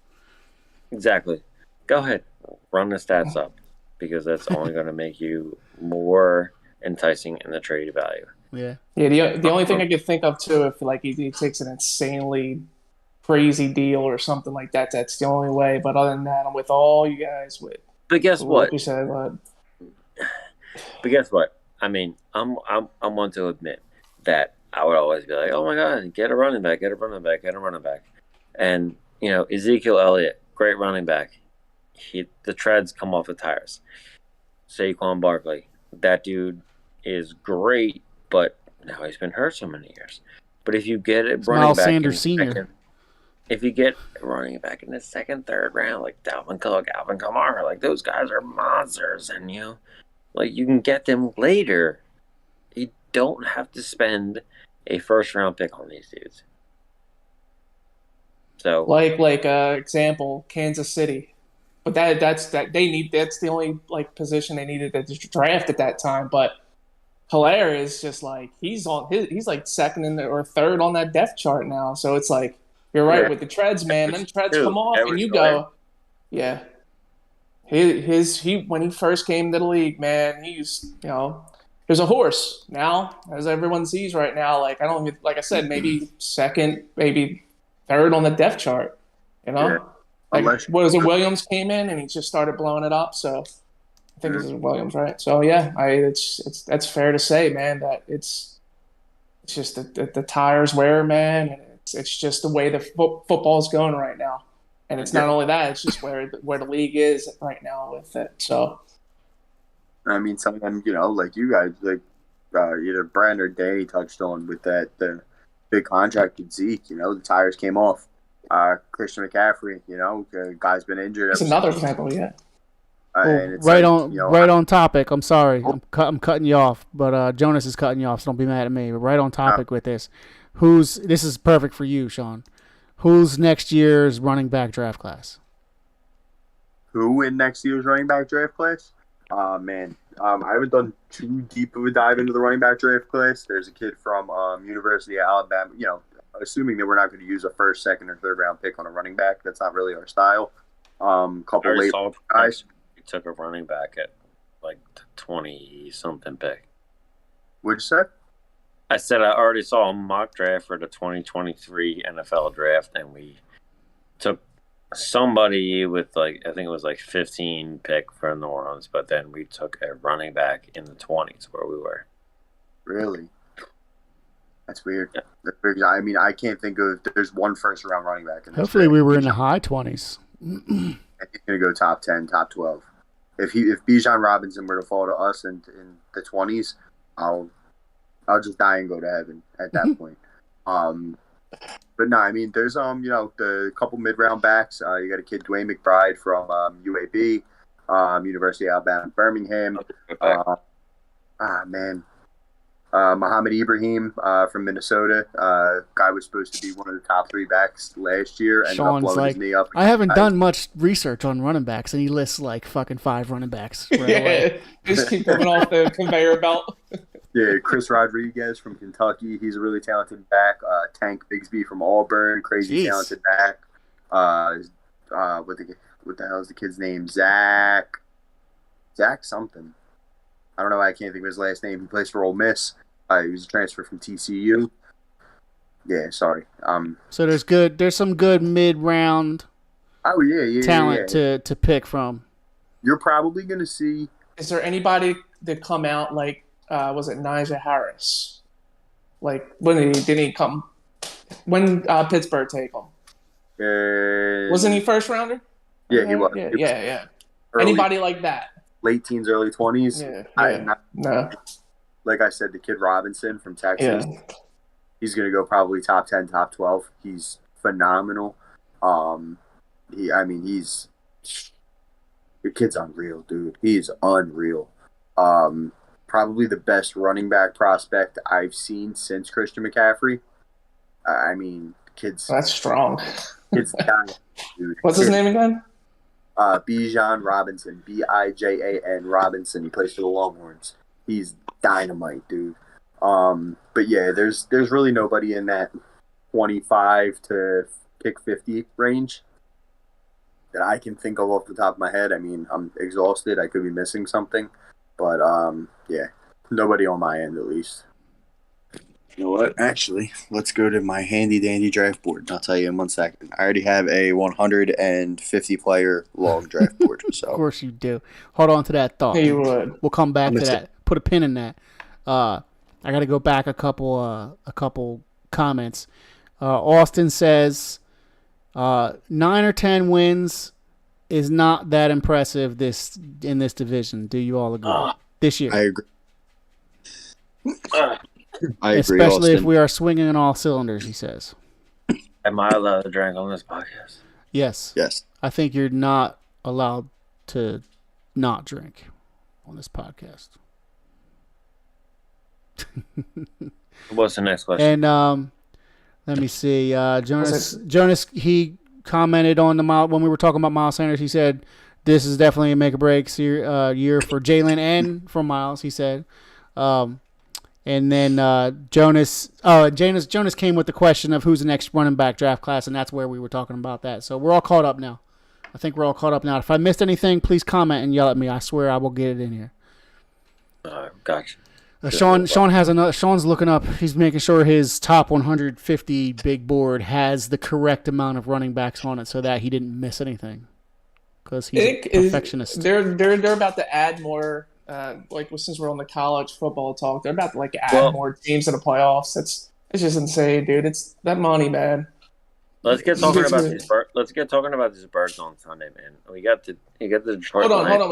D: exactly, go ahead, run the stats up, because that's only going to make you more enticing in the trade value.
B: Yeah.
A: The only thing I could think of too, if he takes an insanely crazy deal or something like that, that's the only way. But other than that, I'm with all you guys with.
D: But guess what?
A: You said,
D: but guess what? I mean, I'm one to admit that I would always be like, oh my God, get a running back. And, Ezekiel Elliott, great running back. The treads come off the tires. Saquon Barkley, that dude is great, but now he's been hurt so many years. But if you get it running
B: Miles
D: back
B: Sanders Sr.
D: If you get running back in the second, third round, like Dalvin Cook, Alvin Kamara, like those guys are monsters, and you can get them later. You don't have to spend a first round pick on these dudes. So,
A: example, Kansas City, but that's the only position they needed to draft at that time. But Hilaire is just he's second or third on that depth chart now. So it's you're right with the treads, man. Then treads come off, and you go, yeah. He when he first came to the league, man, he's there's a horse. Now, as everyone sees right now, I don't even, like I said, maybe second, maybe third on the depth chart.
C: Yeah.
A: What was it? Williams came in and he just started blowing it up. So I think this is Williams, right? So yeah, that's fair to say, man. That it's just the tires wear, man. And it's just the way the football's going right now, and it's not only that; it's just where the league is right now with it. So,
C: I mean, sometimes like you guys, either Brand or Day touched on with the big contract with Zeke. The tires came off. Christian McCaffrey, guy's been injured.
A: It's another example, yeah.
B: Right on topic. I'm sorry, I'm cutting you off, but Jonas is cutting you off, so don't be mad at me. But right on topic with this. This is perfect for you, Sean. Who's next year's running back draft class?
C: Who in next year's running back draft class? Man, I haven't done too deep of a dive into the running back draft class. There's a kid from University of Alabama, assuming that we're not going to use a first, second, or third round pick on a running back. That's not really our style. Couple late guys.
D: We took a running back at like 20 something pick.
C: What'd you say?
D: I said I already saw a mock draft for the 2023 NFL draft, and we took somebody with I think it was 15 pick for New Orleans, but then we took a running back in the 20s where we were.
C: Really? That's weird. Yeah. I mean, I can't think of. There's one first round running back.
B: Hopefully, we were in the high 20s.
C: He's gonna go top 10, top 12. If Bijan Robinson were to fall to us in the 20s, I'll just die and go to heaven at that point. But no, I mean, there's the couple mid round backs. You got a kid Dwayne McBride from UAB, University of Alabama, Birmingham. Muhammad Ibrahim from Minnesota. Guy was supposed to be one of the top 3 backs last year. Ended up blowing his knee up.
B: I haven't done much research on running backs, and he lists fucking 5 running backs. Right away.
A: Just keep coming off the conveyor belt.
C: Yeah, Chris Rodriguez from Kentucky. He's a really talented back. Tank Bigsby from Auburn. Crazy talented back. What the hell is the kid's name? Zach something. I don't know why I can't think of his last name. He plays for Ole Miss. He was a transfer from TCU. Yeah, sorry.
B: So there's some good mid-round talent to pick from.
C: You're probably going to see.
A: Is there anybody that come out was it Najee Harris? When did he come? When Pittsburgh take him? Wasn't he first rounder?
C: Yeah, he was.
A: Yeah. Anybody like that?
C: Late teens, early 20s.
A: Yeah. No.
C: Like I said, the kid Robinson from Texas. Yeah. He's going to go probably top 10, top 12. He's phenomenal. The kid's unreal, dude. He's unreal. Probably the best running back prospect I've seen since Christian McCaffrey. Kid's
A: that's strong.
C: Kid's dying, dude.
A: What's his name again?
C: Bijan Robinson, Bijan Robinson. He plays for the Longhorns. He's dynamite, dude. But yeah, there's really nobody in that 25 to pick 50 range that I can think of off the top of my head. I mean, I'm exhausted. I could be missing something, but yeah, nobody on my end at least. You know what? Actually, let's go to my handy dandy draft board. And I'll tell you in 1 second. I already have a 150 player long draft board. So
B: of course you do. Hold on to that thought.
A: You would.
B: We'll come back to that. Put a pin in that. I got to go back a couple comments. Austin says 9 or 10 wins is not that impressive in this division. Do you all agree? This year,
C: I agree. I agree,
B: especially
C: Austin.
B: if we are swinging on all cylinders, he says.
D: Am I allowed to drink on this podcast?
B: Yes.
C: Yes.
B: I think you're not allowed to not drink on this podcast.
D: What's the next question?
B: And let me see. Jonas, he commented on when we were talking about Miles Sanders. He said, this is definitely a make or break year for Jalen and for Miles, he said. And then Jonas came with the question of who's the next running back draft class, and that's where we were talking about that. So we're all caught up now. I think we're all caught up now. If I missed anything, please comment and yell at me. I swear I will get it in here.
D: Gotcha.
B: Sean's looking up. He's making sure his top 150 big board has the correct amount of running backs on it so that he didn't miss anything. Because he's a perfectionist.
A: They're about to add more. Since we're on the college football talk, they're about to add more teams in the playoffs. It's just insane, dude. It's that money, man.
D: Let's get talking about these. Let's get talking about these birds on Sunday, man. You got the Detroit.
A: Hold on.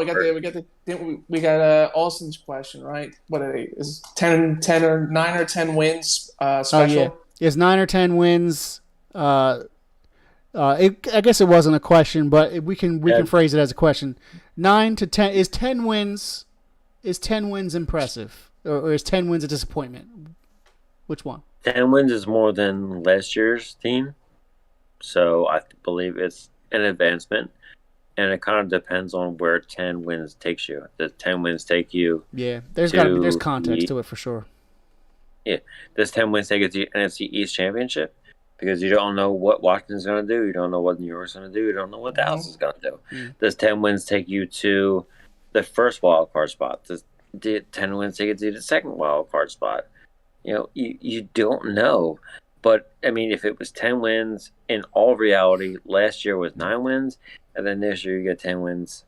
A: We got Austin's question, right? What are they? Is 10 or 9 or 10 wins special?
B: Oh yeah, is 9 or 10 wins? I guess it wasn't a question, but we can phrase it as a question. 9 to 10 is 10 wins. Is 10 wins impressive, or is 10 wins a disappointment? Which one?
D: 10 wins is more than last year's team, so I believe it's an advancement, and it kind of depends on where 10 wins takes you. Does 10 wins take you?
B: Yeah, there's context to it for sure.
D: Yeah, does 10 wins take you to the NFC East Championship? because you don't know what Washington's going to do. You don't know what New York's going to do. You don't know what Dallas is going to do. Does 10 wins take you to the first wild card spot? Does 10 wins take you to the second wild card spot? You don't know. But, I mean, if it was 10 wins, in all reality, last year was 9 wins, and then this year you get 10 wins,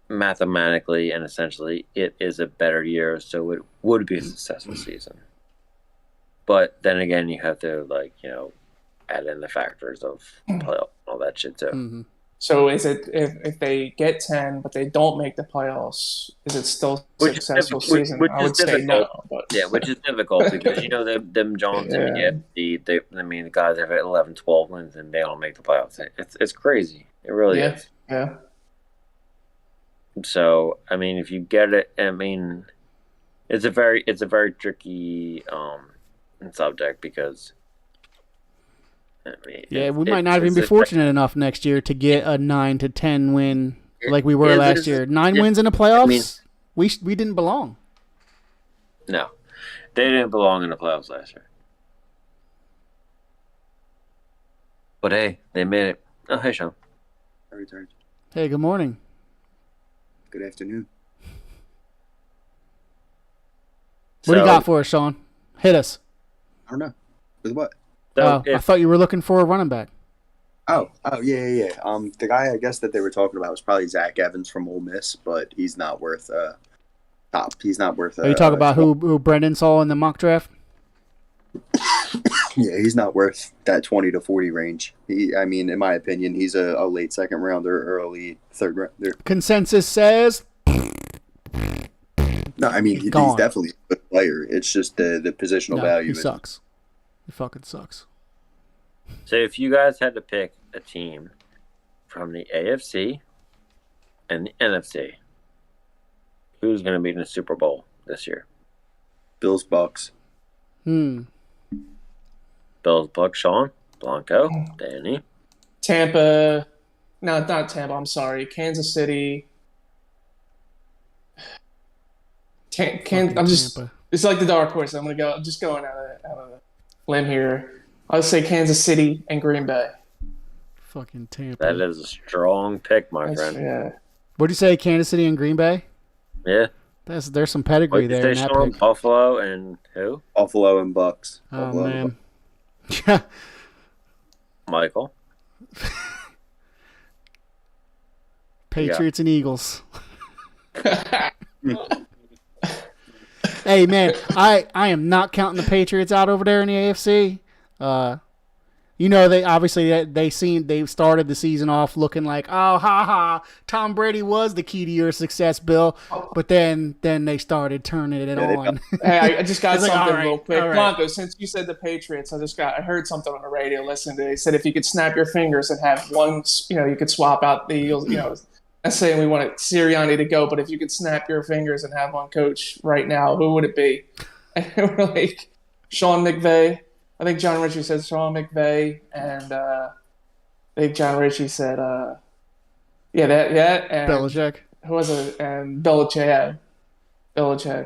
D: mathematically and essentially, it is a better year, so it would be a successful season. But then again, you have to, add in the factors of playoff and all that shit, too.
B: Mm-hmm.
A: So is it if they get 10 but they don't make the playoffs, is it still a successful season? I would say no. But...
D: Yeah, which is difficult because them Jones and the guys have 11, 12 wins and they don't make the playoffs. It's crazy. It really is.
A: Yeah.
D: So I mean, if you get it, I mean, it's a very tricky subject because.
B: We might not even be fortunate enough next year to get a 9 to 10 win like we were last year. 9 wins in the playoffs. We didn't belong.
D: No, they didn't belong in the playoffs last year. But hey, they made it. Oh, hey, Sean.
C: I returned.
B: Hey, good morning.
C: Good afternoon.
B: What do you got for us, Sean? Hit us.
C: I don't know. With what?
B: I thought you were looking for a running back.
C: Oh, yeah. The guy I guess that they were talking about was probably Zach Evans from Ole Miss, but he's not worth top. He's not worth.
B: Are you talking about who Brendan saw in the mock draft?
C: Yeah, he's not worth that 20 to 40 range. In my opinion, he's a late second rounder, early third rounder.
B: Consensus says.
C: No, he's definitely a good player. It's just the positional value.
B: He sucks. He fucking sucks.
D: So if you guys had to pick a team from the AFC and the NFC, who's going to be in the Super Bowl this year?
C: Bills, Bucks.
D: Bills, Bucks, Sean, Blanco, Danny.
A: Tampa. No, not Tampa. I'm sorry. Kansas City. Tampa. It's like the dark horse. I'm just going out of the limb here. I'll say Kansas City and Green Bay.
B: Fucking Tampa.
D: That is a strong pick, my friend.
A: Yeah.
B: What do you say, Kansas City and Green Bay?
D: Yeah.
B: There's some pedigree there in that pick.
D: Buffalo and who?
C: Buffalo and Bucks.
B: Oh,
C: Buffalo
B: man.
C: Yeah.
D: Michael.
B: Patriots and Eagles. Hey, man, I am not counting the Patriots out over there in the AFC. They started the season off looking like, oh, ha, Tom Brady was the key to your success, Bill. But then they started turning it on.
A: Hey, I just got something
B: real
A: quick. Blanco, since you said the Patriots, I heard something on the radio listening to it. They said if you could snap your fingers and have one, you could swap out the Eagles, let's say we wanted Sirianni to go, but if you could snap your fingers and have one coach right now, who would it be? And we're like, Sean McVay. I think John Ritchie said Sean McVay, and I think John Ritchie said, that, and
B: Belichick.
A: Who was it? And Belichick.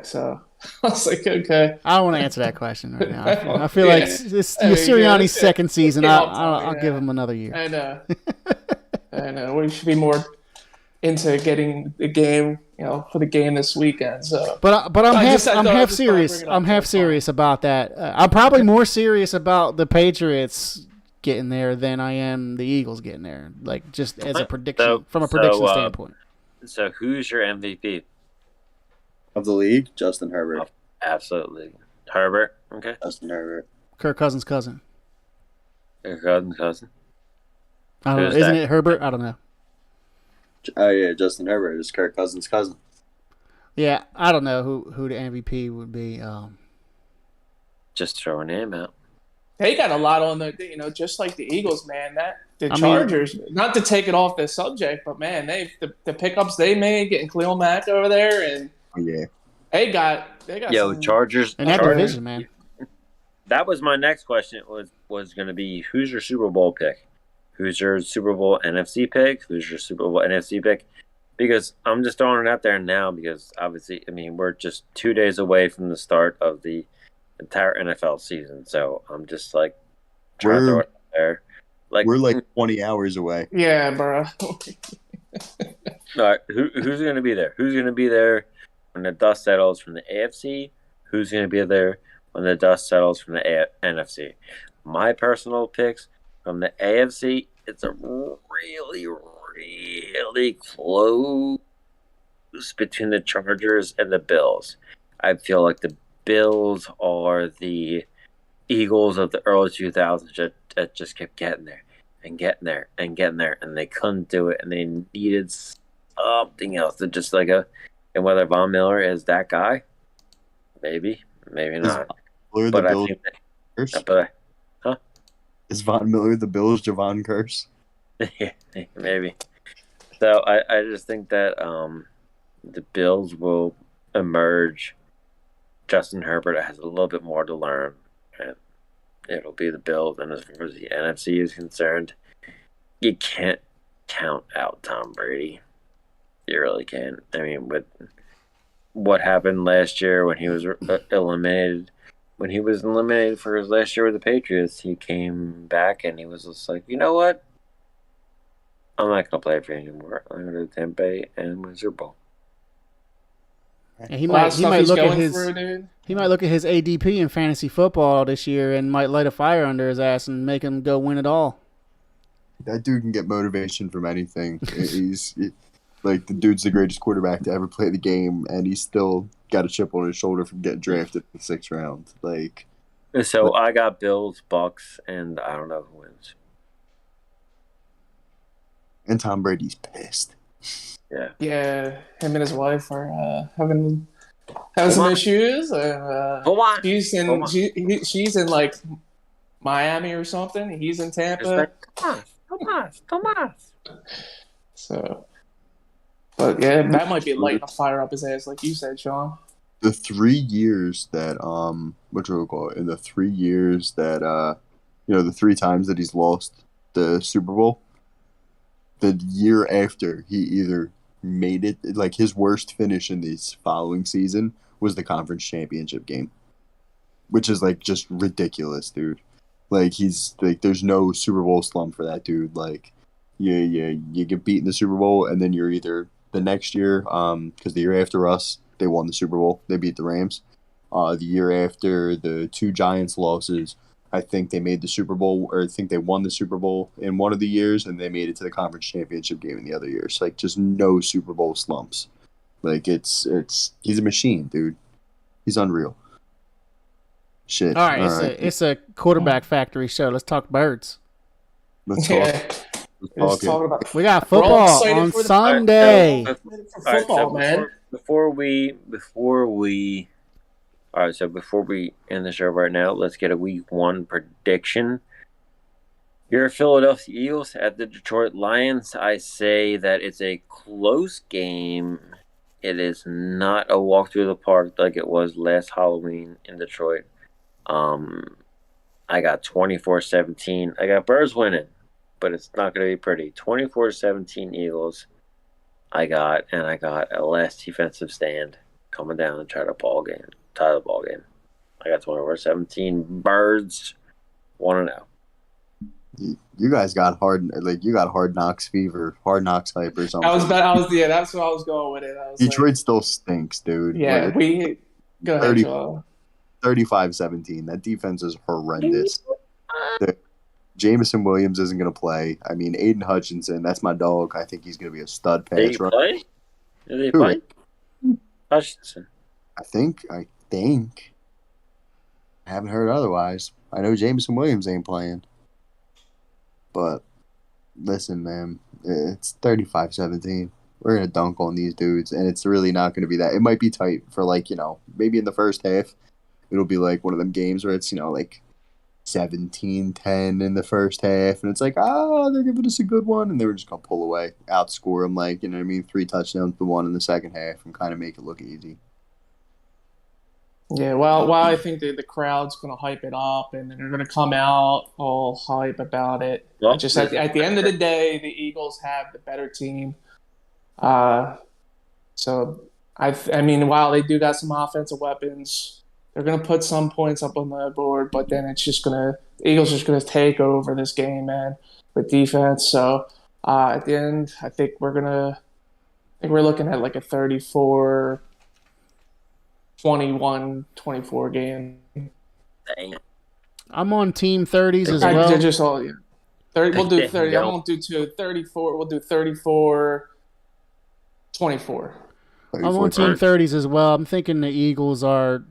A: So I was like, okay.
B: I don't want to answer that question right now. I feel like it's Sirianni's second season. I'll give him another year.
A: I know. We should be more into getting the game, for the game this weekend. So,
B: but I'm half serious. I'm half serious about that. I'm probably more serious about the Patriots getting there than I am the Eagles getting there. Like just as a prediction from a prediction standpoint.
D: So who's your MVP
C: of the league? Justin Herbert.
D: Oh, absolutely, Herbert. Okay.
C: Justin Herbert.
B: Kirk Cousins' cousin.
D: Kirk Cousins' cousin.
B: I don't know. Isn't it Herbert? I don't know.
C: Oh yeah, Justin Herbert is Kirk Cousins' cousin.
B: Yeah, I don't know who the MVP would be.
D: Just throw a name out.
A: They got a lot on the, just like the Eagles, man. Chargers. Not to take it off the subject, but man, the pickups they made, getting Khalil Mack over there, and they got.
D: Chargers
B: in that division, man.
D: That was my next question. Was going to be who's your Super Bowl pick? Who's your Super Bowl NFC pick? Who's your Super Bowl NFC pick? Because I'm just throwing it out there now because obviously, we're just 2 days away from the start of the entire NFL season. So I'm just like trying to throw it out there. Like
C: We're like 20 hours away.
A: Yeah, bro.
D: all right, who's going to be there? Who's going to be there when the dust settles from the AFC? Who's going to be there when the dust settles from the NFC? My personal picks from the AFC, it's a really, really close between the Chargers and the Bills. I feel like the Bills are the Eagles of the early 2000s that just kept getting there and getting there and getting there, and they couldn't do it, and they needed something else to just like and whether Von Miller is that guy, maybe not.
C: Miller
D: But
C: the
D: I
C: Bills
D: think that,
C: curse? Is Von Miller the Bills Javon curse?
D: yeah, maybe. So I just think that the Bills will emerge. Justin Herbert has a little bit more to learn, and it'll be the Bills. And as far as the NFC is concerned, you can't count out Tom Brady. You really can't. I mean, with what happened last year when he was eliminated, when he was eliminated for his last year with the Patriots, he came back and he was just like, you know what? I'm not going to play for you anymore. I'm going to Tampa Bay and win Super Bowl.
B: And he might look at his
A: dude.
B: he might look at his ADP in fantasy football this year and might light a fire under his ass and make him go win it all.
C: That dude can get motivation from anything. Like, the dude's the greatest quarterback to ever play the game, and he's still got a chip on his shoulder from getting drafted in the 6th round. Like,
D: So I got Bills, Bucks, and I don't know who wins.
C: and Tom Brady's pissed.
D: Yeah.
A: Yeah, him and his wife are having some issues.
D: Come on.
A: She's in like Miami or something. He's in Tampa.
D: Tomas.
A: So, but yeah, that might be lighting a fire up his ass, like you said, Sean.
C: The 3 years that what do we call it? In the 3 years that the 3 times that he's lost the Super Bowl, the year after he either made it, like his worst finish in this following season was the conference championship game, which is like just ridiculous, dude. Like, he's like, there's no Super Bowl slump for that dude. Like, you get beat in the Super Bowl, and then you're either the next year, because the year after us, they won the Super Bowl. They beat the Rams. The year after the 2 Giants losses, I think they made the Super Bowl, or I think they won the Super Bowl in one of the years, and they made it to the conference championship game in the other years. Like, just no Super Bowl slumps. Like, he's a machine, dude. He's unreal. Shit.
B: All right, it's a quarterback factory show. Let's talk birds.
C: Let's talk.
A: Yeah.
C: Let's talk.
A: About
B: We got
A: We're all
B: football
A: excited
B: on
A: for the-
B: Sunday.
A: football, man.
D: Before we end the show right now, let's get a week 1 prediction. Your Philadelphia Eagles at the Detroit Lions. I say that it's a close game. It is not a walk through the park like it was last Halloween in Detroit. I got 24-17. I got Birds winning, but it's not going to be pretty. 24-17 Eagles. I got a last defensive stand coming down and tie the ball game. I got 24-17 Birds 1-0.
C: You guys got hard knocks fever, hard knocks hype or something.
A: that's what I was going with it.
C: Detroit still stinks, dude.
A: Yeah,
C: Like,
A: go ahead, Joel.
C: 35-17. That defense is horrendous. Jameson Williams isn't going to play. I mean, Aiden Hutchinson, that's my dog. I think he's going to be a stud
D: Did he
C: pass rusher.
D: play? Did he play? Hutchinson.
C: I think. I haven't heard otherwise. I know Jameson Williams ain't playing. But listen, man, it's 35-17. We're going to dunk on these dudes, and it's really not going to be that. It might be tight for, maybe in the first half. It'll be like one of them games where it's, 17-10 in the first half, and it's like, they're giving us a good one, and they were just going to pull away, outscore them, 3 touchdowns to 1 in the second half, and kind of make it look easy.
A: Yeah, well, I think the crowd's going to hype it up, and they're going to come out all hype about it.
D: Well,
A: Just at the end of the day, the Eagles have the better team. So I mean, while they do got some offensive weapons, they're going to put some points up on the board, but then it's just going to Eagles are just going to take over this game, man, with defense. So at the end, I think we're looking at like a 34-21-24 game.
D: Dang.
B: I'm on team 30s as
A: I
B: well.
A: just all yeah. 30. We'll do 30. I
D: Go.
A: won't do 34. We'll do 34-24.
B: I'm on team 30s as well. I'm thinking the Eagles are.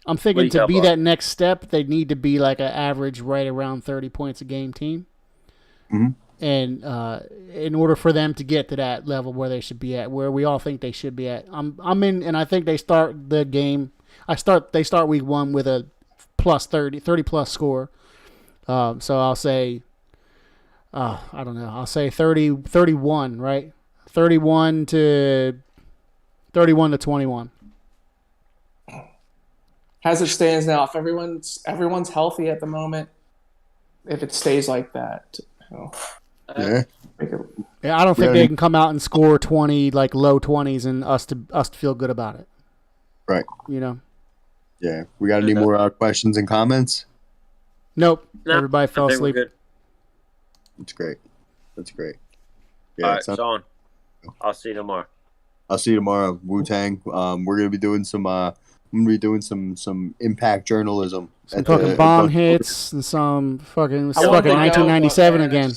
B: I'm thinking to be that next step, they need to be like an average right around 30 points a game team.
C: Mm-hmm.
B: And in order for them to get to that level where they should be at, where we all think they should be at, I'm in, and I think they start the game. They start week 1 with a plus 30 plus score. So I'll say, I don't know. I'll say 31, right? 31 to 21.
A: As it stands now, if everyone's healthy at the moment, if it stays like that,
C: Yeah.
B: Yeah, I don't think they can come out and score 20, like low 20s, and us to feel good about it.
C: Right.
B: You know.
C: Yeah. We got any more questions and comments?
B: Nope.
D: No,
B: Everybody fell
D: I think we're
B: asleep.
D: good.
C: That's great. That's great. Yeah.
D: All right, Sean. I'll see you tomorrow.
C: I'll see you tomorrow, Wu-Tang. We're gonna be doing some. I'm gonna be doing some impact journalism.
B: Some fucking bomb hits and some fucking 1997 again.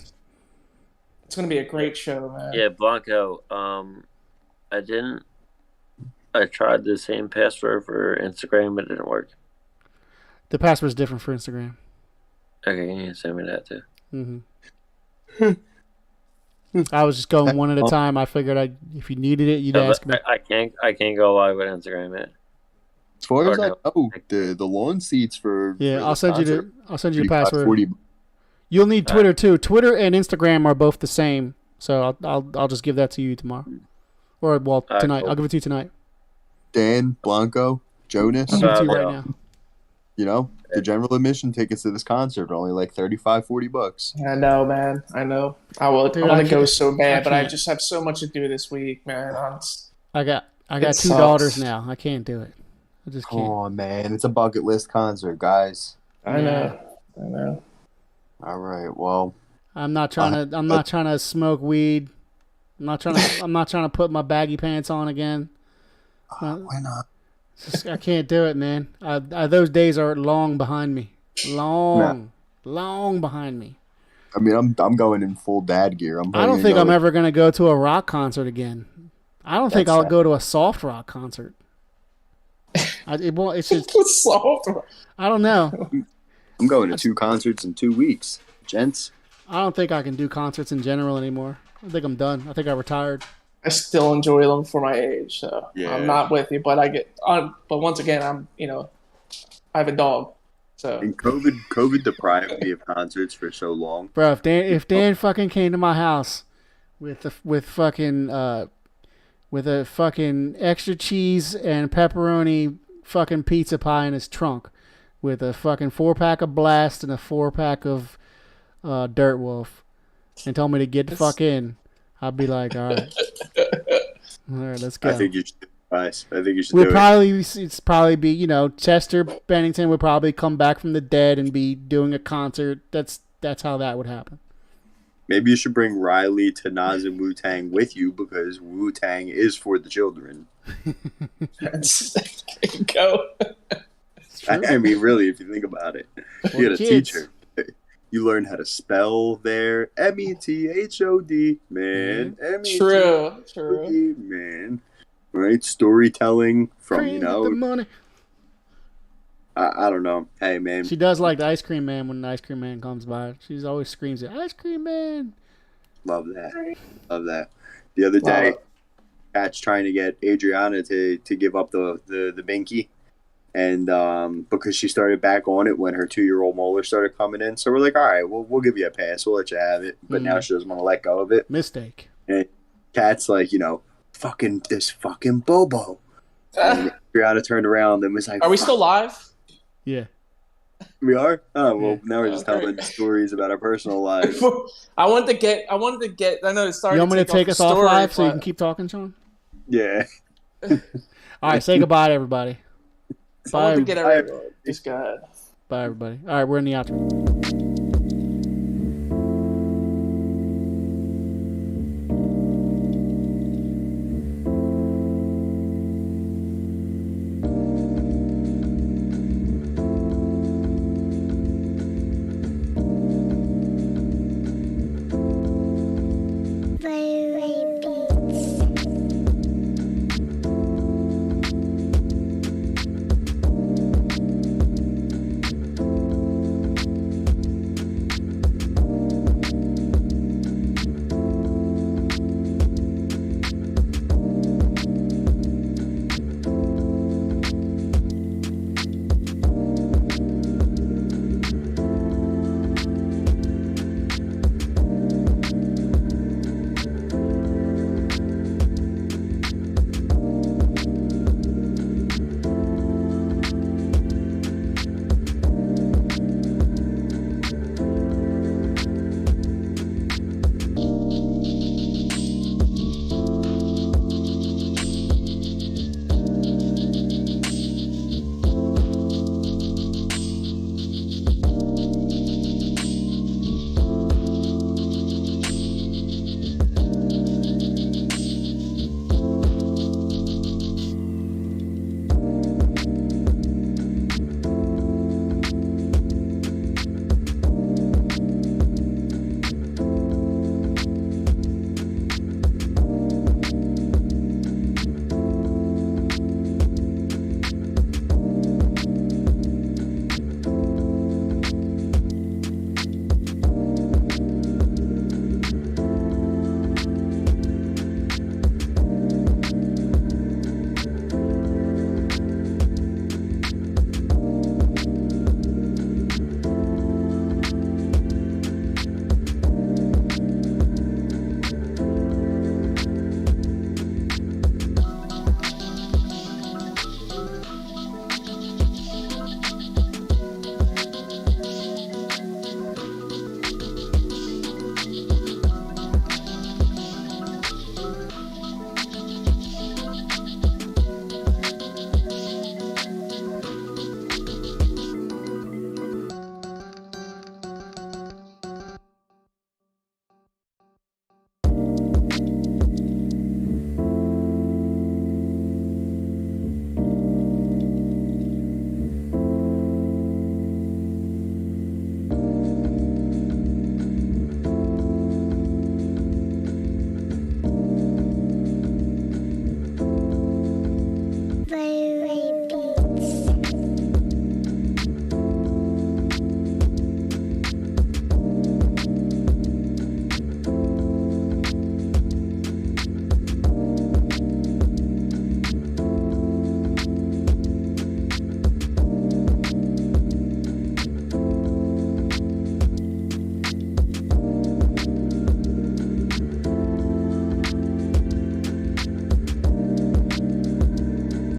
A: It's gonna be a great show, man.
D: Yeah, Blanco. I tried the same password for Instagram, but it didn't work.
B: The password's different for Instagram.
D: Okay, can you send me that too?
B: Mm-hmm. I was just going one at a time. I figured if you needed it, you'd ask me.
D: I can't go live with Instagram yet.
C: As far as I know, the lawn seats for
B: I'll send you the password.
C: 40.
B: You'll need Twitter too. Twitter and Instagram are both the same, so I'll just give that to you tomorrow, or tonight. Cool. I'll give it to you tonight.
C: Dan, Blanco, Jonas.
B: I'll give it to you right now.
C: You know, the general admission tickets to this concert are only like $35-$40.
A: I know, man. I know. I want to go so bad, but I just have so much to do this week, man.
B: I got 2 daughters now. I can't do it. I just can't.
C: Come on, man. It's a bucket list concert, guys.
A: I know.
C: All right. Well,
B: I'm not trying to smoke weed. I'm not trying to put my baggy pants on again.
C: Why not?
B: I can't do it, man. Those days are long behind me. Long behind me.
C: I mean, I'm going in full dad gear.
B: I don't think I'm ever going to go to a rock concert again. I don't think I'll go to a soft rock concert. It's just
A: soft rock.
B: I don't know.
C: I'm going to 2 concerts in 2 weeks, gents.
B: I don't think I can do concerts in general anymore. I think I'm done. I think I retired.
A: I still enjoy them for my age, so
C: yeah.
A: I'm not with you. But but once again, I have a dog, so. And
C: COVID deprived me of concerts for so long.
B: Bro, if Dan fucking came to my house with a fucking extra cheese and pepperoni fucking pizza pie in his trunk, with a fucking 4-pack of Blast and a 4-pack of Dirt Wolf, and told me to get the fuck in, I'd be like, all right, let's go.
C: I think you should do it, guys. I think you should do it.
B: It's probably be, Chester Bennington would probably come back from the dead and be doing a concert. That's how that would happen.
C: Maybe you should bring Riley to Nas and Wu-Tang with you, because Wu-Tang is for the children.
A: Go.
C: I mean, really, if you think about it. You had a teacher. You learn how to spell there. METHOD, man.
A: True.
C: Man. Right? Storytelling from,
B: the money.
C: I don't know. Hey, man.
B: She does like the Ice Cream Man when the Ice Cream Man comes by. She's always screams it, Ice Cream Man.
C: Love that. The other day, Pat's trying to get Adriana to give up the binky. And because she started back on it when her 2-year-old molar started coming in. So we're like, all right, we'll give you a pass. We'll let you have it. But now she doesn't want to let go of it.
B: Mistake.
C: And Kat's like, this fucking Bobo. And Adriana turned around and was like,
A: are we still live?
B: Yeah.
C: We are? Oh, well, now we're just telling stories about our personal lives.
A: I wanted to get, I know it's starting.
B: You want me to take us off live so you can keep talking, Sean?
C: Yeah.
B: All right, say goodbye to everybody.
A: I want to get everyone. Just go ahead.
B: Bye, everybody. All right, we're in the outro.